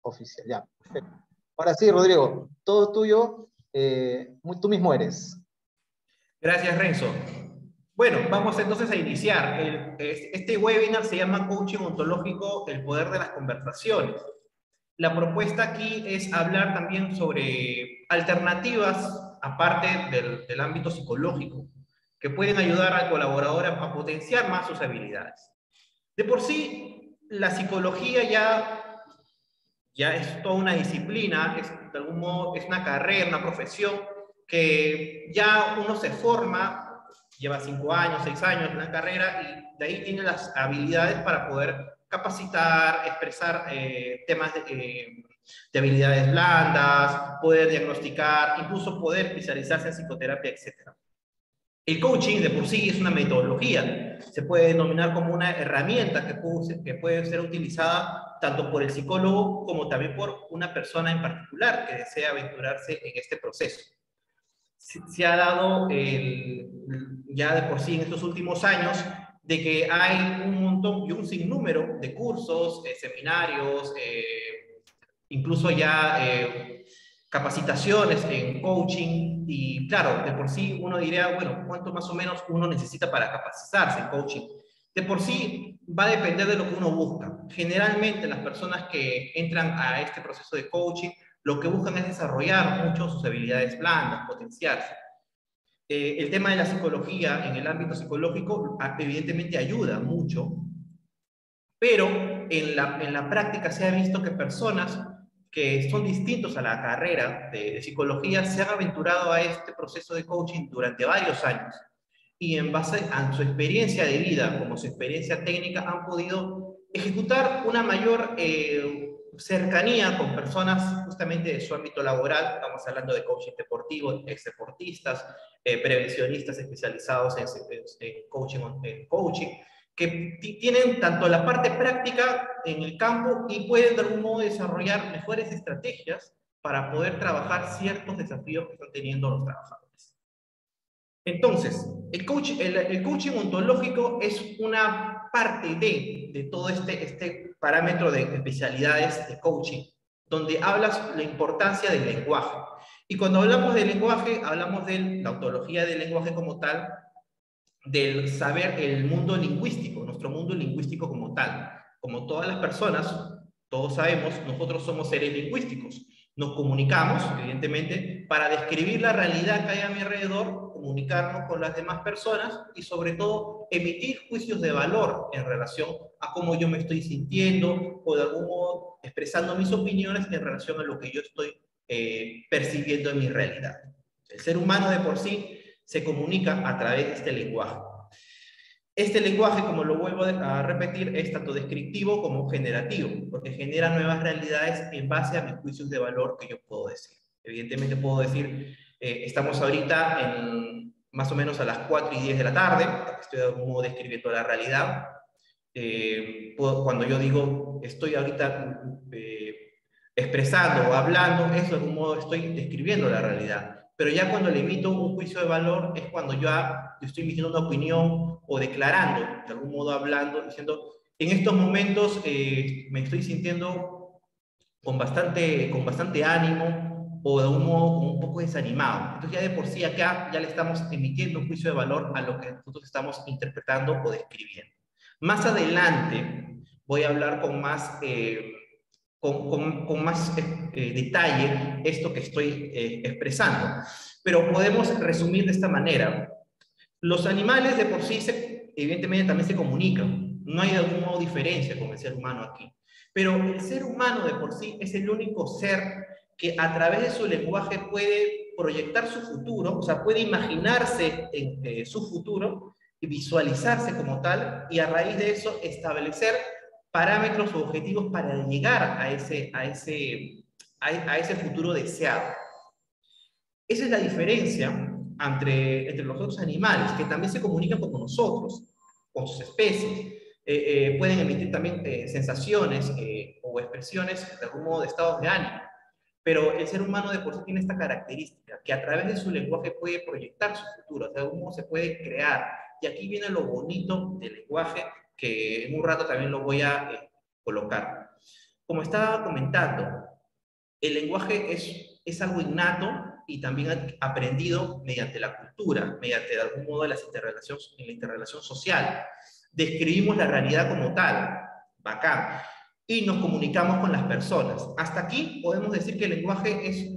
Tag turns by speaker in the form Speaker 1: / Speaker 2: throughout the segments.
Speaker 1: oficial. Ya, perfecto. Ahora sí, Rodrigo, todo tuyo, tú mismo eres.
Speaker 2: Gracias, Renzo. Bueno, vamos entonces a iniciar. Este webinar se llama Coaching Ontológico, el poder de las conversaciones. La propuesta aquí es hablar también sobre alternativas, aparte del ámbito psicológico, que pueden ayudar al colaborador a potenciar más sus habilidades. De por sí, la psicología ya es toda una disciplina, de algún modo es una carrera, una profesión, que ya uno se forma, lleva 5 años, 6 años en la carrera, y de ahí tiene las habilidades para poder capacitar, expresar temas de habilidades blandas, poder diagnosticar, incluso poder especializarse en psicoterapia, etc. El coaching de por sí es una metodología, se puede denominar como una herramienta que puede ser utilizada tanto por el psicólogo como también por una persona en particular que desea aventurarse en este proceso. Se ha dado ya de por sí en estos últimos años de que hay un montón y un sinnúmero de cursos, seminarios, incluso ya capacitaciones en coaching, y claro, de por sí uno diría, bueno, ¿cuánto más o menos uno necesita para capacitarse en coaching? De por sí va a depender de lo que uno busca. Generalmente las personas que entran a este proceso de coaching, lo que buscan es desarrollar mucho sus habilidades blandas, potenciarse. El tema de la psicología en el ámbito psicológico evidentemente ayuda mucho, pero en la práctica se ha visto que personas que son distintos a la carrera de psicología se han aventurado a este proceso de coaching durante varios años, y en base a su experiencia de vida como su experiencia técnica han podido ejecutar una mayor cercanía con personas justamente de su ámbito laboral. Estamos hablando de coaching deportivo, exdeportistas, prevencionistas especializados en coaching, que tienen tanto la parte práctica en el campo y pueden de algún modo desarrollar mejores estrategias para poder trabajar ciertos desafíos que están teniendo los trabajadores. Entonces, el coaching ontológico es una parte de todo este parámetro de especialidades de coaching, donde hablas la importancia del lenguaje. Y cuando hablamos del lenguaje, hablamos de la ontología del lenguaje como tal, del saber el mundo lingüístico, nuestro mundo lingüístico como tal. Como todas las personas, todos sabemos, nosotros somos seres lingüísticos. Nos comunicamos, evidentemente, para describir la realidad que hay a mi alrededor, comunicarnos con las demás personas y, sobre todo, emitir juicios de valor en relación a cómo yo me estoy sintiendo o, de algún modo, expresando mis opiniones en relación a lo que yo estoy percibiendo en mi realidad. El ser humano de por sí se comunica a través de este lenguaje. Este lenguaje, como lo vuelvo a repetir, es tanto descriptivo como generativo, porque genera nuevas realidades en base a mis juicios de valor que yo puedo decir. Evidentemente puedo decir, estamos ahorita más o menos a las 4:10 de la tarde, estoy de algún modo describiendo la realidad. Cuando yo digo, estoy ahorita expresando o hablando, eso de algún modo estoy describiendo la realidad. Pero ya cuando le emito un juicio de valor es cuando yo estoy emitiendo una opinión o declarando, de algún modo hablando, diciendo, en estos momentos me estoy sintiendo con bastante ánimo o de algún modo un poco desanimado. Entonces ya de por sí acá ya le estamos emitiendo un juicio de valor a lo que nosotros estamos interpretando o describiendo. Más adelante voy a hablar con más detalle esto que estoy expresando. Pero podemos resumir de esta manera. Los animales de por sí, evidentemente, también se comunican. No hay de algún modo diferencia con el ser humano aquí. Pero el ser humano de por sí es el único ser que a través de su lenguaje puede proyectar su futuro, o sea, puede imaginarse en su futuro y visualizarse como tal, y a raíz de eso establecer parámetros o objetivos para llegar a ese futuro deseado. Esa es la diferencia entre los otros animales, que también se comunican con nosotros, con sus especies. Pueden emitir también sensaciones o expresiones de algún modo de estados de ánimo. Pero el ser humano de por sí tiene esta característica, que a través de su lenguaje puede proyectar su futuro, de algún modo se puede crear. Y aquí viene lo bonito del lenguaje, que en un rato también lo voy a colocar. Como estaba comentando, el lenguaje es algo innato y también aprendido mediante la cultura, mediante de algún modo en la interrelación social. Describimos la realidad como tal, bacán, y nos comunicamos con las personas. Hasta aquí podemos decir que el lenguaje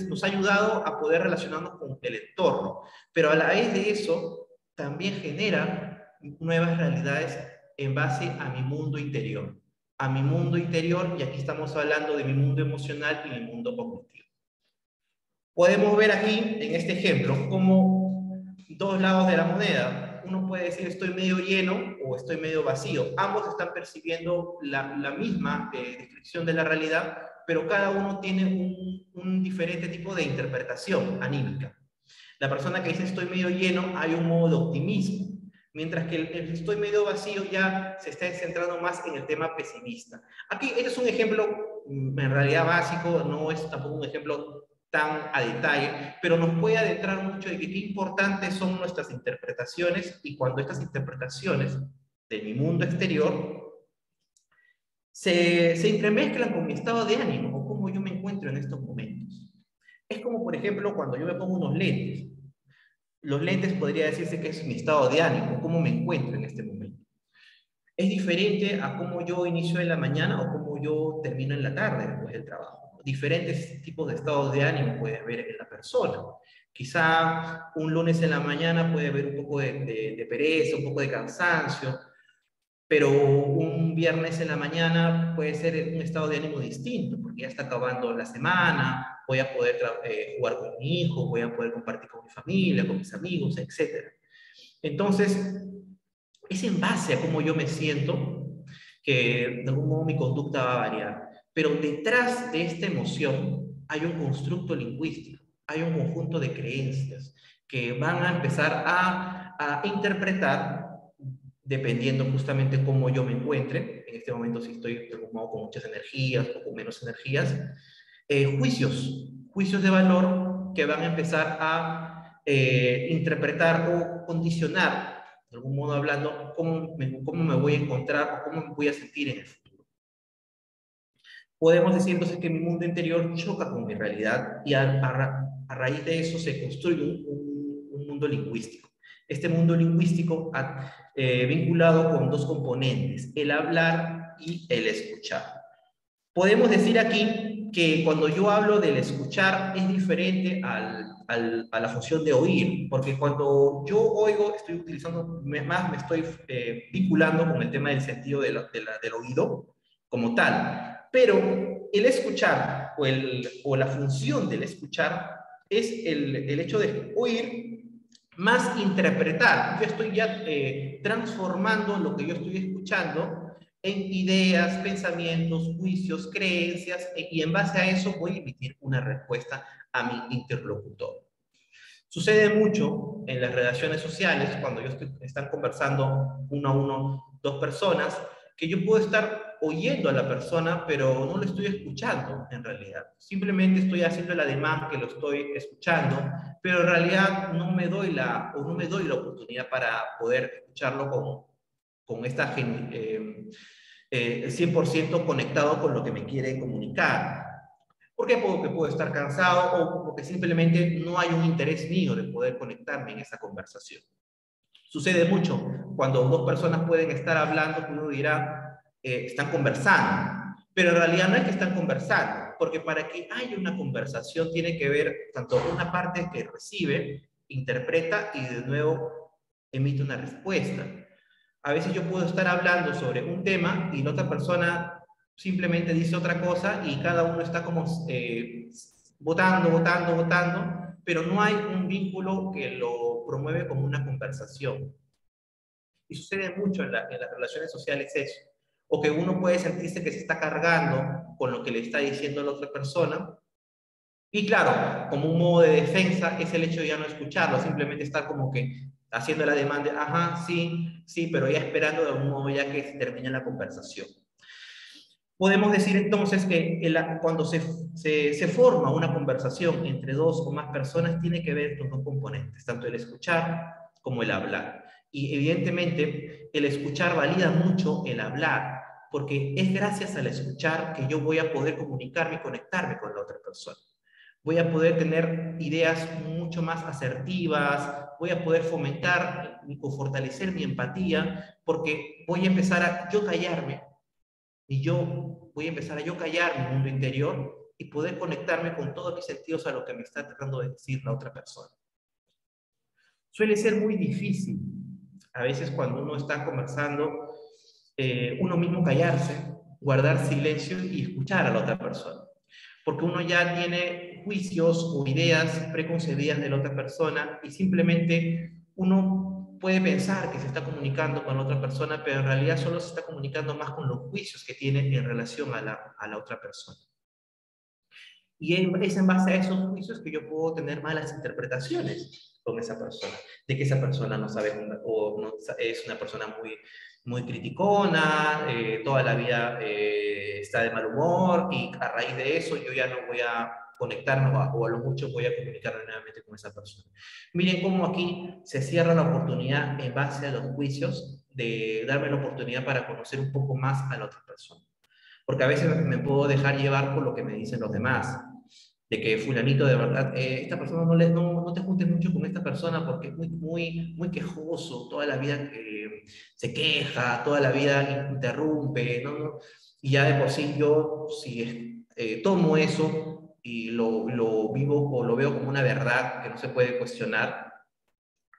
Speaker 2: nos ha ayudado a poder relacionarnos con el entorno, pero a la vez de eso también genera nuevas realidades en base a mi mundo interior. A mi mundo interior, y aquí estamos hablando de mi mundo emocional y mi mundo cognitivo. Podemos ver aquí, en este ejemplo, como dos lados de la moneda. Uno puede decir estoy medio lleno o estoy medio vacío. Ambos están percibiendo la misma descripción de la realidad, pero cada uno tiene un diferente tipo de interpretación anímica. La persona que dice estoy medio lleno, hay un modo de optimismo, mientras que el estoy medio vacío ya se está centrando más en el tema pesimista. Aquí este es un ejemplo en realidad básico, no es tampoco un ejemplo tan a detalle, pero nos puede adentrar mucho de que qué importantes son nuestras interpretaciones y cuando estas interpretaciones de mi mundo exterior se entremezclan con mi estado de ánimo o cómo yo me encuentro en estos momentos. Es como, por ejemplo, cuando yo me pongo unos lentes. Los lentes podría decirse que es mi estado de ánimo, cómo me encuentro en este momento. Es diferente a cómo yo inicio en la mañana o cómo yo termino en la tarde después del trabajo. Diferentes tipos de estados de ánimo puedes ver en la persona. Quizá un lunes en la mañana puede haber un poco de pereza, un poco de cansancio, pero un viernes en la mañana puede ser un estado de ánimo distinto, porque ya está acabando la semana, voy a poder jugar con mi hijo, voy a poder compartir con mi familia, con mis amigos, etc. Entonces, es en base a cómo yo me siento que de algún modo mi conducta va a variar. Pero detrás de esta emoción hay un constructo lingüístico, hay un conjunto de creencias que van a empezar a interpretar dependiendo justamente cómo yo me encuentre, en este momento si estoy de algún modo con muchas energías o con menos energías, juicios de valor que van a empezar a interpretar o condicionar, de algún modo hablando, cómo me voy a encontrar o cómo me voy a sentir en el futuro. Podemos decir entonces que mi mundo interior choca con mi realidad y a raíz de eso se construye un mundo lingüístico. Este mundo lingüístico vinculado con dos componentes, el hablar y el escuchar. Podemos decir aquí que cuando yo hablo del escuchar es diferente a la función de oír, porque cuando yo oigo estoy utilizando, me estoy vinculando con el tema del sentido del oído como tal, pero el escuchar o la función del escuchar es el hecho de oír más interpretar. Yo estoy ya transformando lo que yo estoy escuchando en ideas, pensamientos, juicios, creencias, y en base a eso voy a emitir una respuesta a mi interlocutor. Sucede mucho en las relaciones sociales, cuando están conversando uno a uno, dos personas, que yo puedo estar oyendo a la persona, pero no lo estoy escuchando en realidad. Simplemente estoy haciendo el ademán que lo estoy escuchando, pero en realidad no me doy la oportunidad para poder escucharlo con esta 100% conectado con lo que me quiere comunicar. ¿Por qué? Porque puedo estar cansado o porque simplemente no hay un interés mío de poder conectarme en esa conversación. Sucede mucho cuando dos personas pueden estar hablando, uno dirá, están conversando, pero en realidad no es que están conversando, porque para que haya una conversación tiene que ver tanto una parte que recibe, interpreta y de nuevo emite una respuesta. A veces yo puedo estar hablando sobre un tema y la otra persona simplemente dice otra cosa y cada uno está como votando, pero no hay un vínculo que lo promueve como una conversación. Y sucede mucho en las relaciones sociales eso. O que uno puede sentirse que se está cargando con lo que le está diciendo la otra persona. Y claro, como un modo de defensa es el hecho de ya no escucharlo, simplemente estar como que haciendo la demanda, ajá, sí, sí, pero ya esperando de algún modo ya que se termine la conversación. Podemos decir entonces que cuando se forma una conversación entre dos o más personas, tiene que ver estos dos componentes, tanto el escuchar como el hablar. Y evidentemente, el escuchar valida mucho el hablar. porque es gracias al escuchar que yo voy a poder comunicarme y conectarme con la otra persona. Voy a poder tener ideas mucho más asertivas, voy a poder fomentar o fortalecer mi empatía, porque voy a empezar a yo callarme, y yo voy a empezar a yo callar mi mundo interior y poder conectarme con todos mis sentidos a lo que me está tratando de decir la otra persona. Suele ser muy difícil, a veces cuando uno está conversando, uno mismo callarse, guardar silencio y escuchar a la otra persona. Porque uno ya tiene juicios o ideas preconcebidas de la otra persona y simplemente uno puede pensar que se está comunicando con la otra persona, pero en realidad solo se está comunicando más con los juicios que tiene en relación a la otra persona. Y es en base a esos juicios que yo puedo tener malas interpretaciones con esa persona, de que esa persona no sabe o no, es una persona muy criticona, toda la vida está de mal humor y a raíz de eso yo ya no voy a conectarme o a lo mucho voy a comunicarme nuevamente con esa persona. Miren cómo aquí se cierra la oportunidad en base a los juicios de darme la oportunidad para conocer un poco más a la otra persona. Porque a veces me puedo dejar llevar por lo que me dicen los demás, de que fulanito de verdad, esta persona no te juntes mucho con esta persona porque es muy quejoso, toda la vida se queja, toda la vida interrumpe, ¿no? Y ya de por sí yo, si tomo eso y lo vivo o lo veo como una verdad que no se puede cuestionar,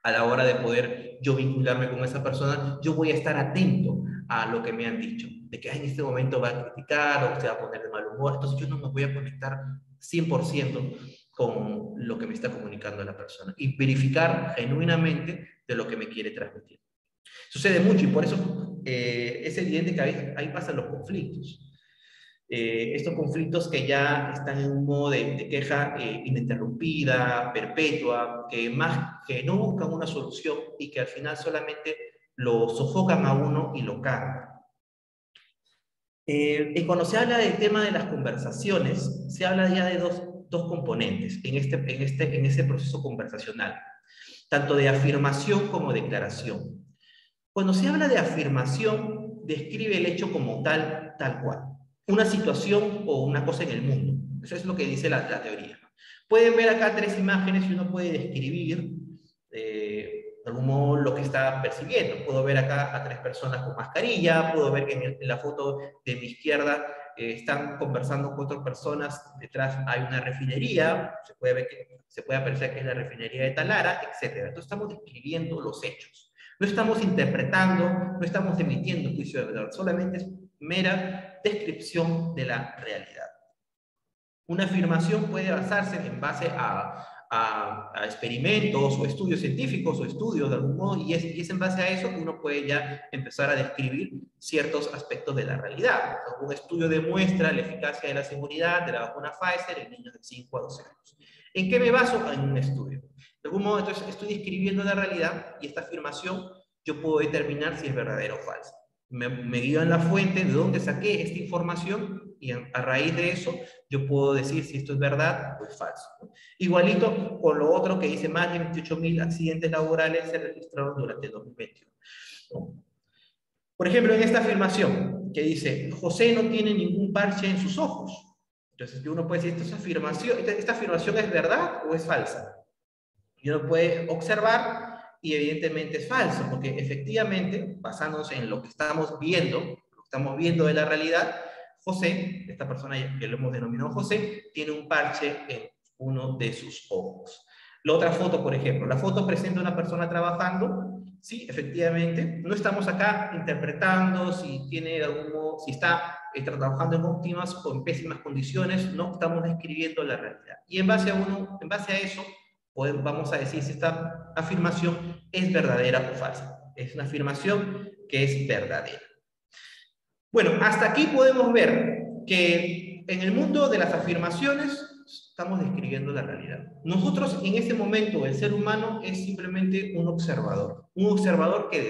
Speaker 2: a la hora de poder yo vincularme con esa persona, yo voy a estar atento a lo que me han dicho, de que en este momento va a criticar o se va a poner de mal humor, entonces yo no me voy a conectar 100% con lo que me está comunicando la persona y verificar genuinamente de lo que me quiere transmitir. Sucede mucho y por eso es evidente que ahí pasan los conflictos. Estos conflictos que ya están en un modo de queja ininterrumpida, perpetua, que no buscan una solución y que al final solamente lo sofocan a uno y lo cargan. Y cuando se habla del tema de las conversaciones, se habla ya de dos componentes en ese proceso conversacional, tanto de afirmación como declaración. Cuando se habla de afirmación, describe el hecho como tal cual. Una situación o una cosa en el mundo. Eso es lo que dice la teoría. Pueden ver acá 3 imágenes y uno puede describir de algún modo lo que está percibiendo. Puedo ver acá a 3 personas con mascarilla, puedo ver que en la foto de mi izquierda están conversando con otras personas, detrás hay una refinería, se puede apreciar que es la refinería de Talara, etc. Entonces estamos describiendo los hechos. No estamos interpretando, no estamos emitiendo juicio de verdad, solamente es mera descripción de la realidad. Una afirmación puede basarse en base a experimentos o estudios científicos o estudios de algún modo, y es en base a eso que uno puede ya empezar a describir ciertos aspectos de la realidad. Un estudio demuestra la eficacia de la seguridad de la vacuna Pfizer en niños de 5 a 12 años. ¿En qué me baso? En un estudio. De algún modo, entonces, estoy describiendo la realidad y esta afirmación yo puedo determinar si es verdadera o falsa. Me guío en la fuente de dónde saqué esta información y a raíz de eso yo puedo decir si esto es verdad o es falso. Igualito con lo otro que dice, más de 28.000 accidentes laborales se registraron durante el 2021. Por ejemplo, en esta afirmación que dice, José no tiene ningún parche en sus ojos. Entonces uno puede decir, ¿esta afirmación es verdad o es falsa? Y uno puede observar y evidentemente es falso, porque efectivamente, basándonos en lo que estamos viendo de la realidad, José, esta persona que lo hemos denominado José, tiene un parche en uno de sus ojos. La otra foto, por ejemplo, la foto presenta a una persona trabajando, sí, efectivamente, no estamos acá interpretando si tiene algún modo, si está trabajando en óptimas o en pésimas condiciones, no estamos describiendo la realidad. Y en base a eso, vamos a decir si esta afirmación es verdadera o falsa. Es una afirmación que es verdadera. Bueno, hasta aquí podemos ver que en el mundo de las afirmaciones estamos describiendo la realidad. Nosotros en ese momento, el ser humano es simplemente un observador que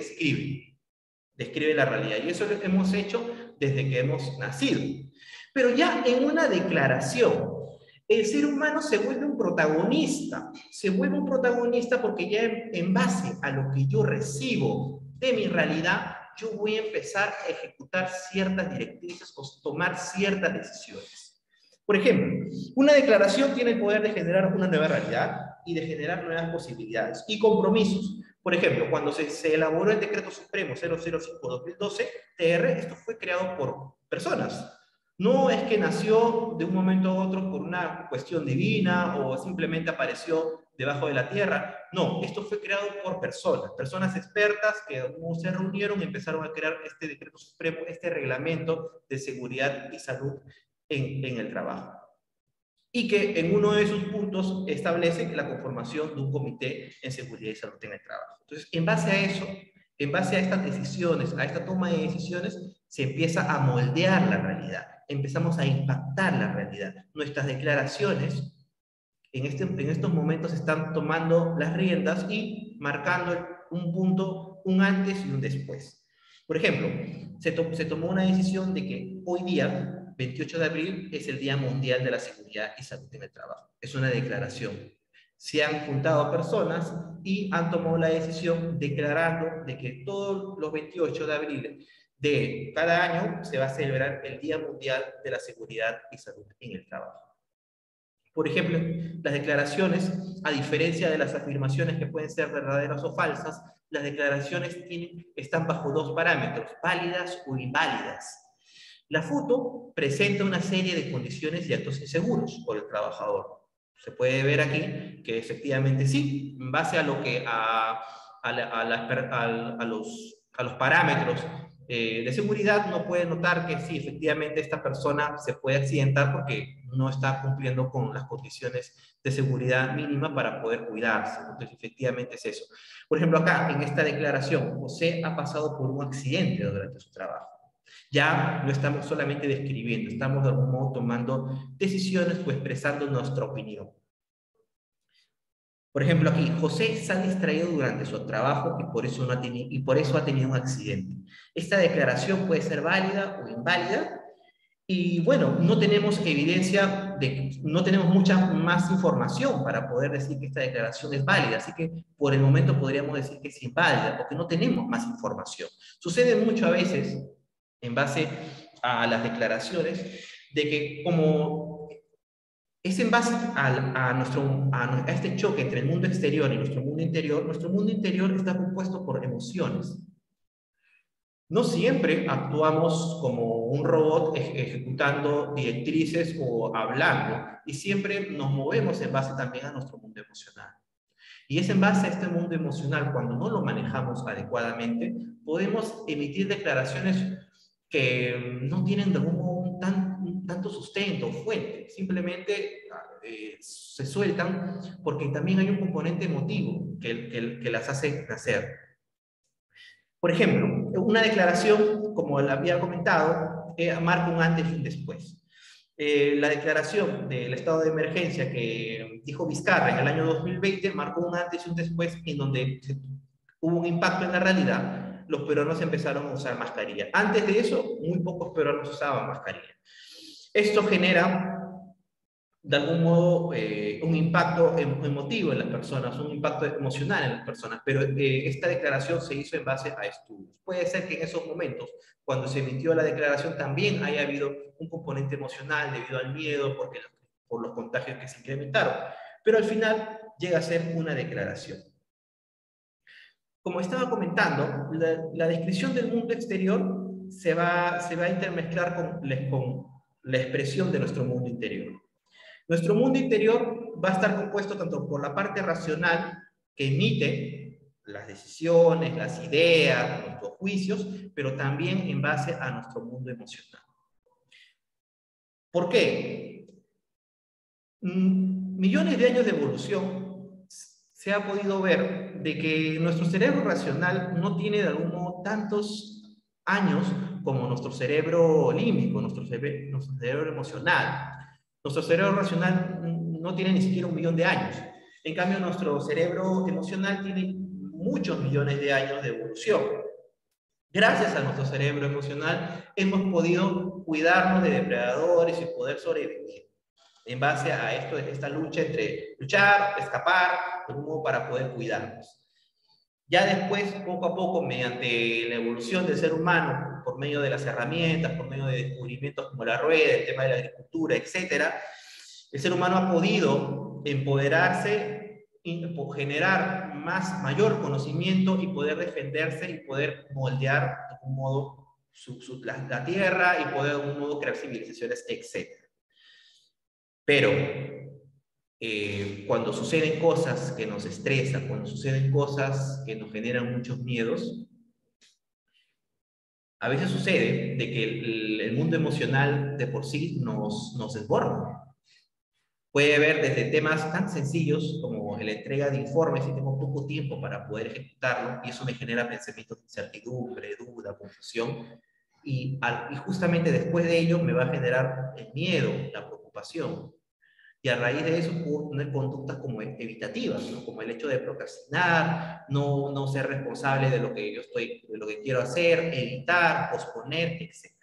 Speaker 2: describe la realidad. Y eso lo hemos hecho desde que hemos nacido. Pero ya en una declaración, el ser humano se vuelve un protagonista. Se vuelve un protagonista porque ya en base a lo que yo recibo de mi realidad, yo voy a empezar a ejecutar ciertas directrices o tomar ciertas decisiones. Por ejemplo, una declaración tiene el poder de generar una nueva realidad y de generar nuevas posibilidades y compromisos. Por ejemplo, cuando se elaboró el Decreto Supremo 005/2012, TR, esto fue creado por personas. No es que nació de un momento a otro por una cuestión divina o simplemente apareció debajo de la tierra. No, esto fue creado por personas, personas expertas que se reunieron y empezaron a crear este Decreto Supremo, este reglamento de seguridad y salud en el trabajo. Y que en uno de sus puntos establece la conformación de un comité en seguridad y salud en el trabajo. Entonces, en base a eso, en base a estas decisiones, a esta toma de decisiones, se empieza a moldear la realidad, empezamos a impactar la realidad. Nuestras declaraciones en estos momentos están tomando las riendas y marcando un punto, un antes y un después. Por ejemplo, se tomó una decisión de que hoy día, 28 de abril, es el Día Mundial de la Seguridad y Salud en el Trabajo. Es una declaración. Se han juntado personas y han tomado la decisión declarando de que todos los 28 de abril de cada año se va a celebrar el Día Mundial de la Seguridad y Salud en el Trabajo. Por ejemplo, las declaraciones, a diferencia de las afirmaciones que pueden ser verdaderas o falsas, las declaraciones están bajo dos parámetros, válidas o inválidas. La foto presenta una serie de condiciones y actos inseguros por el trabajador. Se puede ver aquí que efectivamente sí, en base a lo que a los parámetros de seguridad, no puede notar que sí, efectivamente esta persona se puede accidentar porque no está cumpliendo con las condiciones de seguridad mínima para poder cuidarse. Entonces, efectivamente es eso. Por ejemplo, acá en esta declaración, José ha pasado por un accidente durante su trabajo. Ya no estamos solamente describiendo, estamos de algún modo tomando decisiones o expresando nuestra opinión. Por ejemplo, aquí, José se ha distraído durante su trabajo y por eso ha tenido un accidente. Esta declaración puede ser válida o inválida y bueno, no tenemos evidencia, no tenemos mucha más información para poder decir que esta declaración es válida, así que por el momento podríamos decir que es inválida porque no tenemos más información. Sucede mucho a veces, en base a las declaraciones, de que como es en base a este choque entre el mundo exterior y nuestro mundo interior está compuesto por emociones. No siempre actuamos como un robot ejecutando directrices o hablando, y siempre nos movemos en base también a nuestro mundo emocional. Y es en base a este mundo emocional, cuando no lo manejamos adecuadamente, podemos emitir declaraciones que no tienen de algún modo tanto sustento o fuente, simplemente se sueltan porque también hay un componente emotivo que las hace nacer. Por ejemplo, una declaración, como la había comentado, marca un antes y un después. La declaración del estado de emergencia que dijo Vizcarra en el año 2020 marcó un antes y un después en donde hubo un impacto en la realidad. Los peruanos empezaron a usar mascarilla. Antes de eso, muy pocos peruanos usaban mascarilla. Esto genera, de algún modo, un impacto emotivo en las personas, un impacto emocional en las personas, pero esta declaración se hizo en base a estudios. Puede ser que en esos momentos, cuando se emitió la declaración, también haya habido un componente emocional debido al miedo, por los contagios que se incrementaron, pero al final llega a ser una declaración. Como estaba comentando, la descripción del mundo exterior se va a intermezclar con la expresión de nuestro mundo interior. Nuestro mundo interior va a estar compuesto tanto por la parte racional que emite las decisiones, las ideas, nuestros juicios, pero también en base a nuestro mundo emocional. ¿Por qué? Millones de años de evolución se ha podido ver de que nuestro cerebro racional no tiene de algún modo tantos años como nuestro cerebro límbico, nuestro cerebro emocional. Nuestro cerebro racional no tiene ni siquiera 1 millón de años. En cambio, nuestro cerebro emocional tiene muchos millones de años de evolución. Gracias a nuestro cerebro emocional hemos podido cuidarnos de depredadores y poder sobrevivir. En base a esta lucha entre luchar, escapar, de un modo para poder cuidarnos. Ya después, poco a poco, mediante la evolución del ser humano, por medio de las herramientas, por medio de descubrimientos como la rueda, el tema de la agricultura, etcétera, el ser humano ha podido empoderarse y generar mayor conocimiento y poder defenderse y poder moldear de algún modo la tierra y poder de algún modo crear civilizaciones, etcétera. Pero cuando suceden cosas que nos estresan, cuando suceden cosas que nos generan muchos miedos, a veces sucede de que el mundo emocional de por sí nos desborda. Puede haber desde temas tan sencillos como la entrega de informes y tengo poco tiempo para poder ejecutarlo y eso me genera pensamientos de incertidumbre, duda, confusión y justamente después de ello me va a generar el miedo, la preocupación. Y a raíz de eso puedo tener conductas como evitativas, ¿no? Como el hecho de procrastinar, no ser responsable de lo que de lo que quiero hacer, evitar, posponer, etc.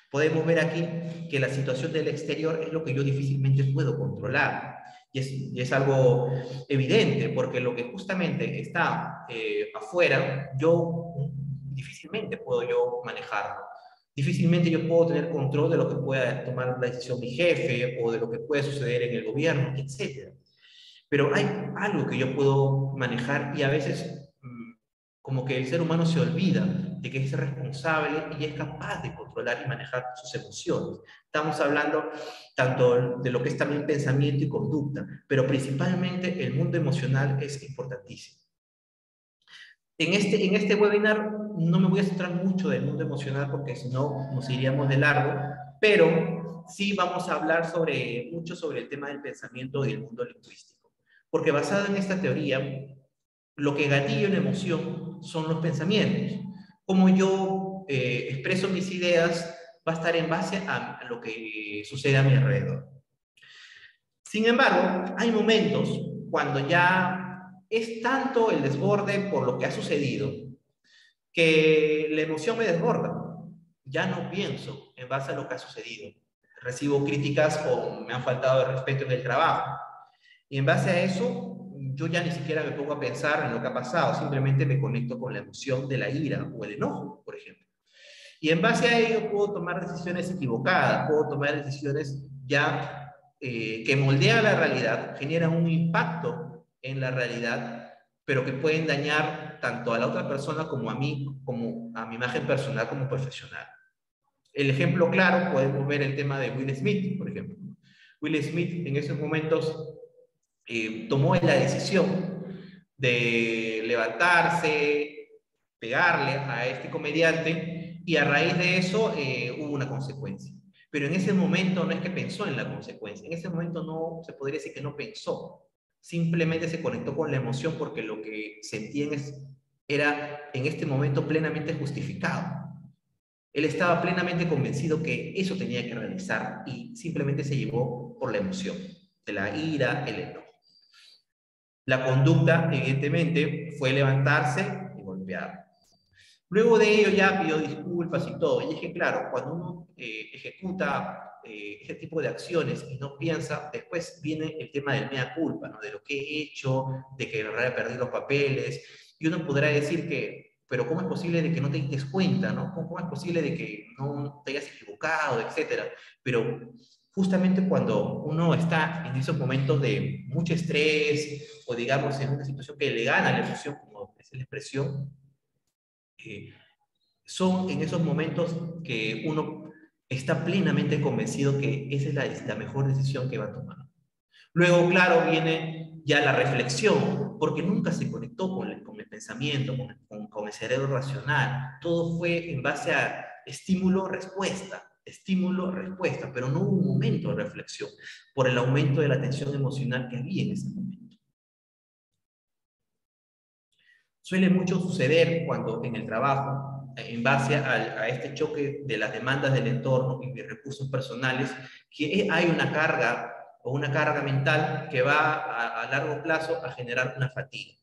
Speaker 2: Podemos ver aquí que la situación del exterior es lo que yo difícilmente puedo controlar. Y es algo evidente, porque lo que justamente está afuera, yo difícilmente puedo yo manejarlo. Difícilmente yo puedo tener control de lo que pueda tomar la decisión mi jefe o de lo que puede suceder en el gobierno, etc. Pero hay algo que yo puedo manejar y a veces como que el ser humano se olvida de que es responsable y es capaz de controlar y manejar sus emociones. Estamos hablando tanto de lo que es también pensamiento y conducta, pero principalmente el mundo emocional es importantísimo. En este webinar no me voy a centrar mucho del mundo emocional porque si no nos iríamos de largo, pero sí vamos a hablar mucho sobre el tema del pensamiento y el mundo lingüístico. Porque basado en esta teoría, lo que gatilla una emoción son los pensamientos. Como yo expreso mis ideas va a estar en base a lo que sucede a mi alrededor. Sin embargo, hay momentos cuando ya es tanto el desborde por lo que ha sucedido que la emoción me desborda. Ya no pienso en base a lo que ha sucedido. Recibo críticas o me han faltado de respeto en el trabajo. Y en base a eso, yo ya ni siquiera me pongo a pensar en lo que ha pasado, simplemente me conecto con la emoción de la ira o el enojo, por ejemplo. Y en base a ello puedo tomar decisiones equivocadas, puedo tomar decisiones ya que moldean la realidad, generan un impacto en la realidad, pero que pueden dañar tanto a la otra persona como a mí, como a mi imagen personal como profesional. El ejemplo claro, podemos ver el tema de Will Smith, por ejemplo. Will Smith en esos momentos tomó la decisión de levantarse, pegarle a este comediante y a raíz de eso hubo una consecuencia. Pero en ese momento no es que pensó en la consecuencia, en ese momento no se podría decir que no pensó, simplemente se conectó con la emoción porque lo que sentía era en este momento plenamente justificado. Él estaba plenamente convencido que eso tenía que realizar y simplemente se llevó por la emoción, de la ira, el enojo. La conducta, evidentemente, fue levantarse y golpear. Luego de ello ya pidió disculpas y todo. Y es que, claro, cuando uno ejecuta ese tipo de acciones y no piensa, después viene el tema del mea culpa, ¿no? De lo que he hecho, de que en realidad perdí los papeles. Y uno podrá decir que, pero ¿cómo es posible de que no te des cuenta, ¿no? ¿Cómo es posible de que no te hayas equivocado, etcétera? Pero justamente cuando uno está en esos momentos de mucho estrés o digamos en una situación que le gana la emoción, como es la expresión, son en esos momentos que uno está plenamente convencido que esa es la mejor decisión que va a tomar. Luego, claro, viene ya la reflexión, porque nunca se conectó con el pensamiento, con el cerebro racional. Todo fue en base a estímulo-respuesta, pero no hubo un momento de reflexión por el aumento de la tensión emocional que había en ese momento. Suele mucho suceder cuando en el trabajo, en base a este choque de las demandas del entorno y de recursos personales, que hay una carga o una carga mental que va a largo plazo a generar una fatiga.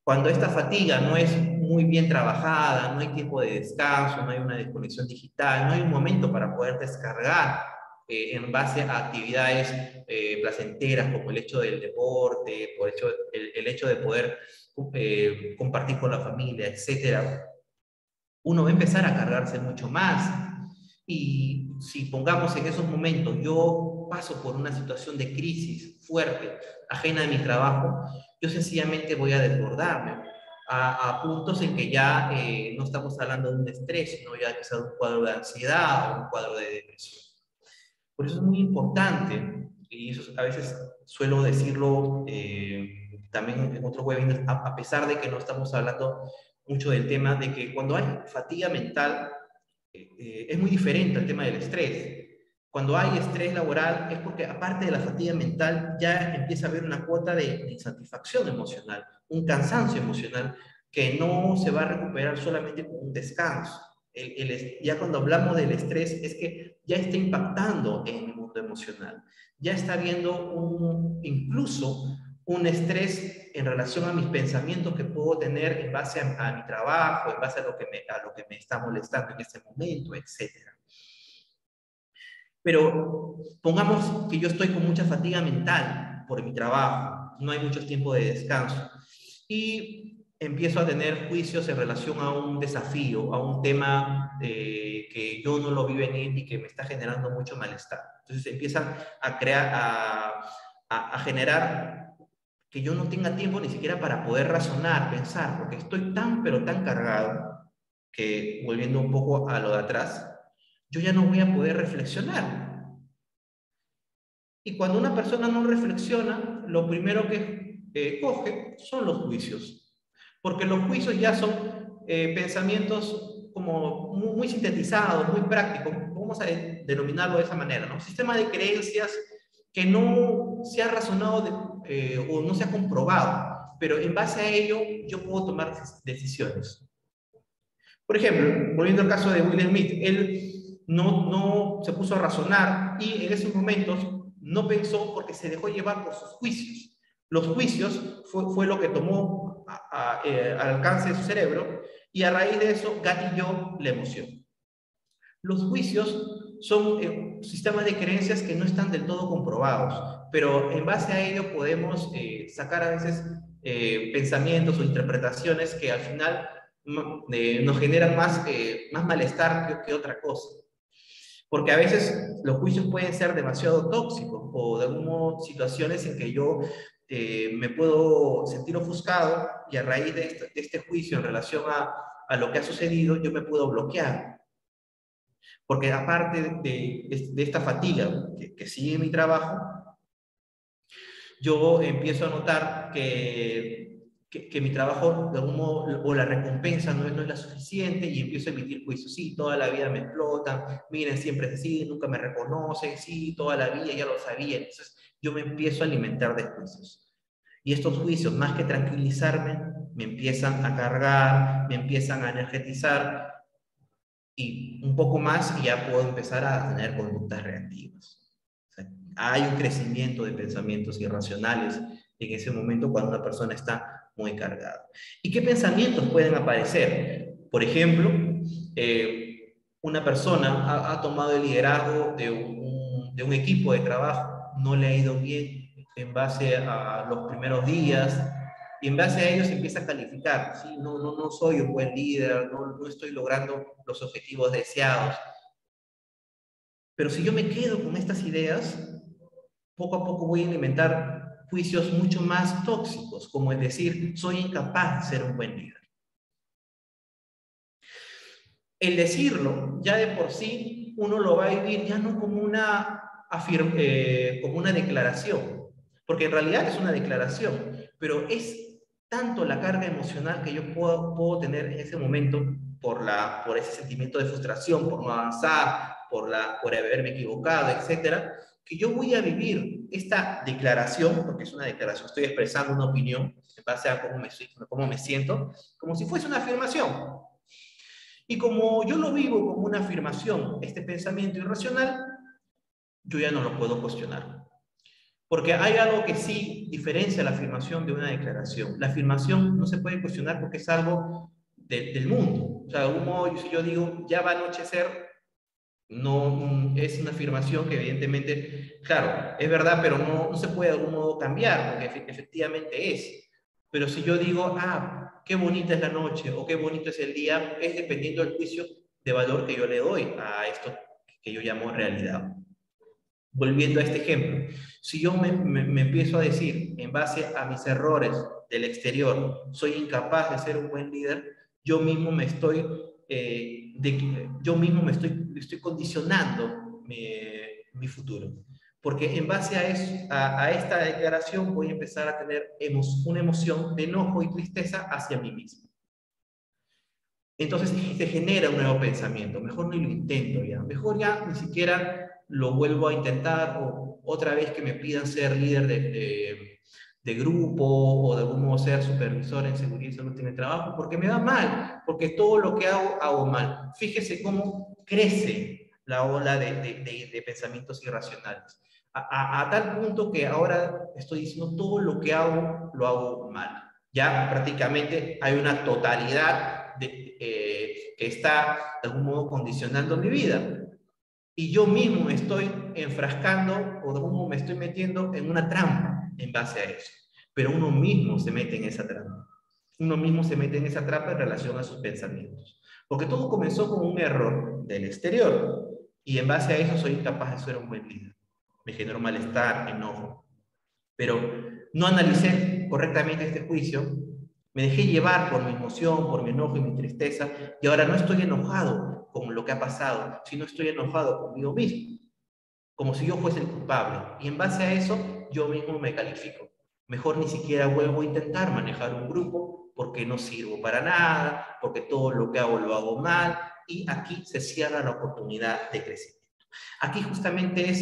Speaker 2: Cuando esta fatiga no es muy bien trabajada, no hay tiempo de descanso, no hay una desconexión digital, no hay un momento para poder descargar en base a actividades placenteras, como el hecho del deporte, por el hecho de poder compartir con la familia, etcétera, uno va a empezar a cargarse mucho más. Y si pongamos en esos momentos, yo paso por una situación de crisis fuerte, ajena a mi trabajo, yo sencillamente voy a desbordarme a puntos en que ya no estamos hablando de un estrés, sino ya quizás un cuadro de ansiedad o un cuadro de depresión. Por eso es muy importante, y eso a veces suelo decirlo también en otros webinars, a pesar de que no estamos hablando mucho del tema de que cuando hay fatiga mental, es muy diferente al tema del estrés. Cuando hay estrés laboral es porque aparte de la fatiga mental ya empieza a haber una cuota de insatisfacción emocional, un cansancio emocional que no se va a recuperar solamente con un descanso. Ya cuando hablamos del estrés es que ya está impactando en el mundo emocional, ya está habiendo incluso un estrés en relación a mis pensamientos que puedo tener en base a mi trabajo, en base a lo que me está molestando en este momento, etc. Pero pongamos que yo estoy con mucha fatiga mental por mi trabajo, no hay mucho tiempo de descanso, y empiezo a tener juicios en relación a un desafío, a un tema que yo no lo vi venir y que me está generando mucho malestar. Entonces empiezan a generar que yo no tenga tiempo ni siquiera para poder razonar, pensar, porque estoy tan, pero tan cargado, que volviendo un poco a lo de atrás, yo ya no voy a poder reflexionar. Y cuando una persona no reflexiona, lo primero que coge son los juicios, porque los juicios ya son pensamientos como muy sintetizados, muy prácticos, vamos a denominarlo de esa manera, ¿no? Sistema de creencias que no se ha razonado o no se ha comprobado, pero en base a ello yo puedo tomar decisiones. Por ejemplo, volviendo al caso de Will Smith, él no se puso a razonar y en esos momentos no pensó porque se dejó llevar por sus juicios. Los juicios fue lo que tomó al alcance de su cerebro y a raíz de eso gatilló la emoción. Los juicios son sistemas de creencias que no están del todo comprobados, pero en base a ello podemos sacar a veces pensamientos o interpretaciones que al final nos generan más malestar que otra cosa. Porque a veces los juicios pueden ser demasiado tóxicos o de algún modo situaciones en que yo me puedo sentir ofuscado y a raíz de este juicio en relación a lo que ha sucedido, yo me puedo bloquear. Porque aparte de esta fatiga que sigue en mi trabajo, yo empiezo a notar que mi trabajo, de algún modo, o la recompensa no es la suficiente y empiezo a emitir juicios. Sí, toda la vida me explotan, miren, siempre es así, nunca me reconocen, sí, toda la vida ya lo sabía. Entonces yo me empiezo a alimentar de juicios. Y estos juicios, más que tranquilizarme, me empiezan a cargar, me empiezan a energetizar y un poco más y ya puedo empezar a tener conductas reactivas. O sea, hay un crecimiento de pensamientos irracionales en ese momento cuando una persona está muy cargada. ¿Y qué pensamientos pueden aparecer? Por ejemplo, una persona ha tomado el liderazgo de un equipo de trabajo, no le ha ido bien en base a los primeros días, y en base a ello se empieza a calificar. ¿Sí? No soy un buen líder, no estoy logrando los objetivos deseados. Pero si yo me quedo con estas ideas, poco a poco voy a alimentar juicios mucho más tóxicos, como es decir, soy incapaz de ser un buen líder. El decirlo, ya de por sí, uno lo va a vivir ya no como como una declaración, porque en realidad es una declaración, pero es tanto la carga emocional que yo puedo tener en ese momento por ese sentimiento de frustración, por no avanzar, por haberme equivocado, etcétera, que yo voy a vivir esta declaración, porque es una declaración, estoy expresando una opinión en base a cómo me siento, como si fuese una afirmación. Y como yo lo vivo como una afirmación, este pensamiento irracional, yo ya no lo puedo cuestionar. Porque hay algo que sí diferencia la afirmación de una declaración. La afirmación no se puede cuestionar porque es algo del mundo. O sea, de algún modo, si yo digo, ya va a anochecer, No es una afirmación que evidentemente, claro, es verdad, pero no se puede de algún modo cambiar, porque efectivamente es. Pero si yo digo, ah, qué bonita es la noche o qué bonito es el día, es dependiendo del juicio de valor que yo le doy a esto que yo llamo realidad. Volviendo a este ejemplo, si yo me empiezo a decir, en base a mis errores del exterior, soy incapaz de ser un buen líder, yo mismo me estoy, estoy condicionando mi futuro. Porque en base a, eso, a esta declaración voy a empezar a tener una emoción de enojo y tristeza hacia mí mismo. Entonces se genera un nuevo pensamiento, mejor no lo intento ya, mejor ya ni siquiera lo vuelvo a intentar o otra vez que me pidan ser líder de grupo o de algún modo ser supervisor en seguridad y salud en el trabajo, porque me va mal, porque todo lo que hago mal. Fíjese cómo crece la ola de pensamientos irracionales. A tal punto que ahora estoy diciendo todo lo que hago, lo hago mal. Ya prácticamente hay una totalidad que está de algún modo condicionando mi vida. Y yo mismo me estoy enfrascando o de algún modo me estoy metiendo en una trampa en base a eso. Pero uno mismo se mete en esa trampa. Uno mismo se mete en esa trampa en relación a sus pensamientos. Porque todo comenzó con un error del exterior. Y en base a eso soy incapaz de ser un buen líder. Me generó malestar, enojo. Pero no analicé correctamente este juicio, me dejé llevar por mi emoción, por mi enojo y mi tristeza, y ahora no estoy enojado con lo que ha pasado, sino estoy enojado conmigo mismo, como si yo fuese el culpable. Y en base a eso, yo mismo me califico. Mejor ni siquiera vuelvo a intentar manejar un grupo porque no sirvo para nada, porque todo lo que hago lo hago mal, y aquí se cierra la oportunidad de crecimiento. Aquí justamente es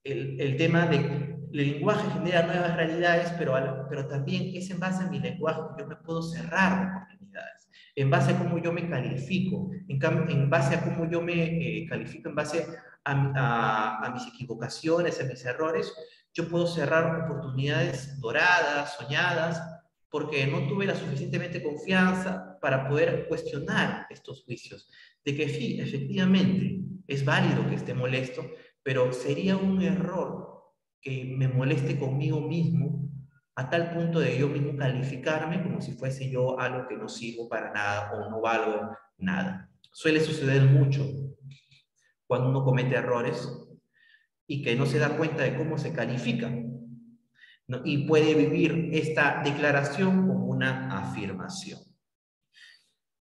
Speaker 2: el tema de el lenguaje genera nuevas realidades, pero también es en base a mi lenguaje que yo me puedo cerrar oportunidades, en base a cómo yo me califico, en base a cómo yo me califico, en base a mis equivocaciones, a mis errores, yo puedo cerrar oportunidades doradas, soñadas, porque no tuve la suficientemente confianza para poder cuestionar estos juicios, de que sí, efectivamente, es válido que esté molesto, pero sería un error que me moleste conmigo mismo a tal punto de yo mismo calificarme como si fuese yo algo que no sirvo para nada o no valgo nada. Suele suceder mucho cuando uno comete errores y que no se da cuenta de cómo se califica, ¿no? Y puede vivir esta declaración como una afirmación.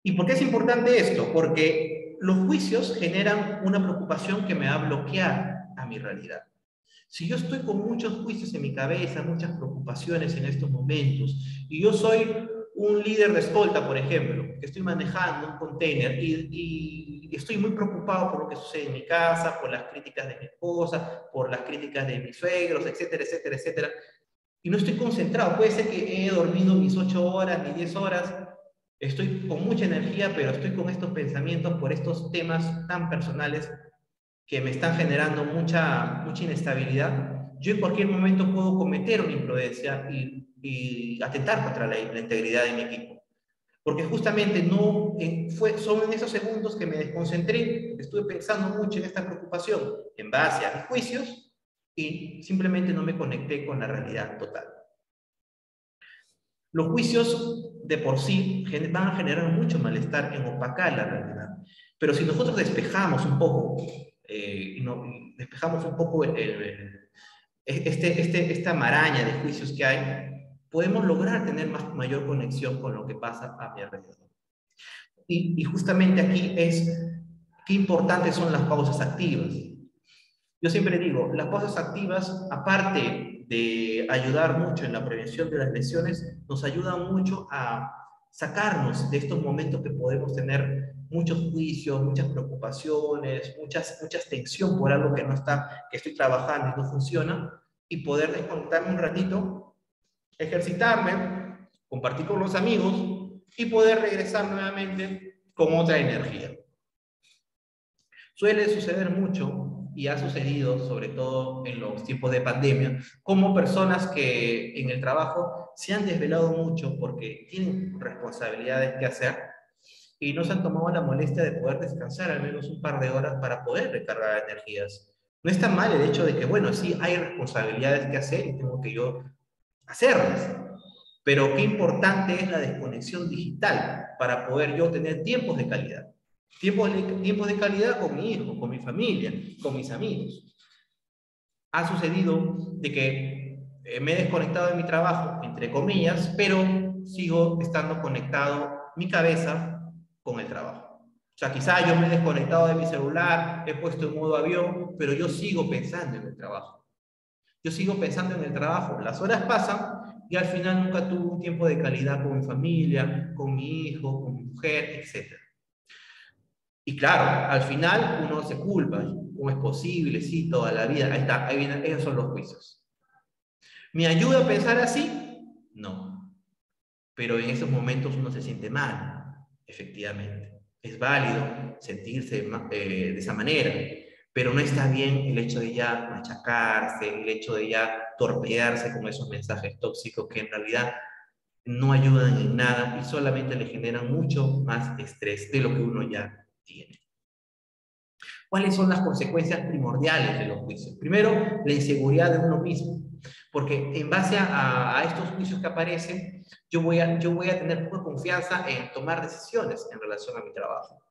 Speaker 2: ¿Y por qué es importante esto? Porque los juicios generan una preocupación que me va a bloquear a mi realidad. Si yo estoy con muchos juicios en mi cabeza, muchas preocupaciones en estos momentos, y yo soy un líder de escolta, por ejemplo, que estoy manejando un container y estoy muy preocupado por lo que sucede en mi casa, por las críticas de mi esposa, por las críticas de mis suegros, etcétera, etcétera, etcétera, y no estoy concentrado. Puede ser que he dormido mis 8 horas, mis 10 horas, estoy con mucha energía, pero estoy con estos pensamientos por estos temas tan personales que me están generando mucha inestabilidad. Yo en cualquier momento puedo cometer una imprudencia y atentar contra la integridad de mi equipo. Porque justamente son en esos segundos que me desconcentré, estuve pensando mucho en esta preocupación en base a mis juicios y simplemente no me conecté con la realidad total. Los juicios de por sí van a generar mucho malestar en opacar la realidad. Pero si nosotros despejamos un poco, despejamos un poco esta maraña de juicios que hay, podemos lograr tener mayor conexión con lo que pasa a mi alrededor. Y justamente aquí es qué importantes son las pausas activas. Yo siempre digo, las pausas activas, aparte de ayudar mucho en la prevención de las lesiones, nos ayudan mucho a sacarnos de estos momentos que podemos tener muchos juicios, muchas preocupaciones, muchas tensión por algo que estoy trabajando y no funciona, y poder desconectarme un ratito, ejercitarme, compartir con los amigos y poder regresar nuevamente con otra energía. Suele suceder mucho, y ha sucedido sobre todo en los tiempos de pandemia, como personas que en el trabajo se han desvelado mucho porque tienen responsabilidades que hacer y no se han tomado la molestia de poder descansar al menos un par de horas para poder recargar energías. No está mal el hecho de que, bueno, sí hay responsabilidades que hacer y tengo que yo hacerlas, pero qué importante es la desconexión digital para poder yo tener tiempos de calidad. Tiempos de calidad con mi hijo, con mi familia, con mis amigos. Ha sucedido de que me he desconectado de mi trabajo, entre comillas, pero sigo estando conectado mi cabeza con el trabajo. O sea, quizá yo me he desconectado de mi celular, he puesto en modo avión, pero yo sigo pensando en el trabajo. Yo sigo pensando en el trabajo. Las horas pasan y al final nunca tuve un tiempo de calidad con mi familia, con mi hijo, con mi mujer, etc. Y claro, al final uno se culpa. ¿Cómo es posible? Sí, toda la vida. Ahí está, ahí vienen, esos son los juicios. ¿Me ayuda a pensar así? No. Pero en esos momentos uno se siente mal, efectivamente. Es válido sentirse de esa manera, pero no está bien el hecho de ya machacarse, el hecho de ya torpedearse con esos mensajes tóxicos que en realidad no ayudan en nada y solamente le generan mucho más estrés de lo que uno ya tiene. ¿Cuáles son las consecuencias primordiales de los juicios? Primero, la inseguridad de uno mismo, porque en base a estos juicios que aparecen, yo voy a tener poca confianza en tomar decisiones en relación a mi trabajo.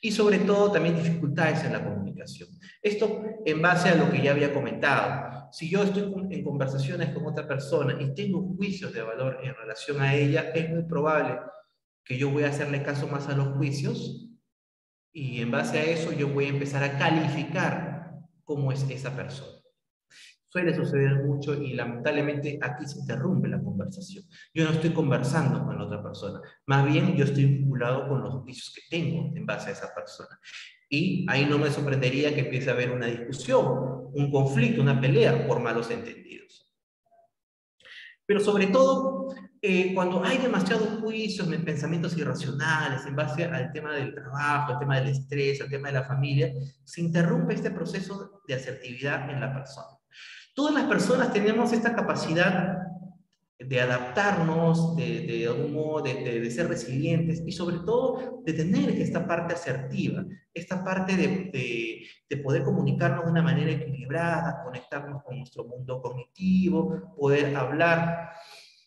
Speaker 2: Y sobre todo también dificultades en la comunicación. Esto en base a lo que ya había comentado. Si yo estoy en conversaciones con otra persona y tengo juicios de valor en relación a ella, es muy probable que yo voy a hacerle caso más a los juicios y en base a eso yo voy a empezar a calificar cómo es esa persona. Suele suceder mucho y lamentablemente aquí se interrumpe la conversación. Yo no estoy conversando con la otra persona, más bien yo estoy vinculado con los juicios que tengo en base a esa persona. Y ahí no me sorprendería que empiece a haber una discusión, un conflicto, una pelea por malos entendidos. Pero sobre todo, cuando hay demasiados juicios, pensamientos irracionales en base al tema del trabajo, al tema del estrés, al tema de la familia, se interrumpe este proceso de asertividad en la persona. Todas las personas tenemos esta capacidad de adaptarnos, de algún modo, de ser resilientes y sobre todo de tener esta parte asertiva, esta parte de poder comunicarnos de una manera equilibrada, conectarnos con nuestro mundo cognitivo, poder hablar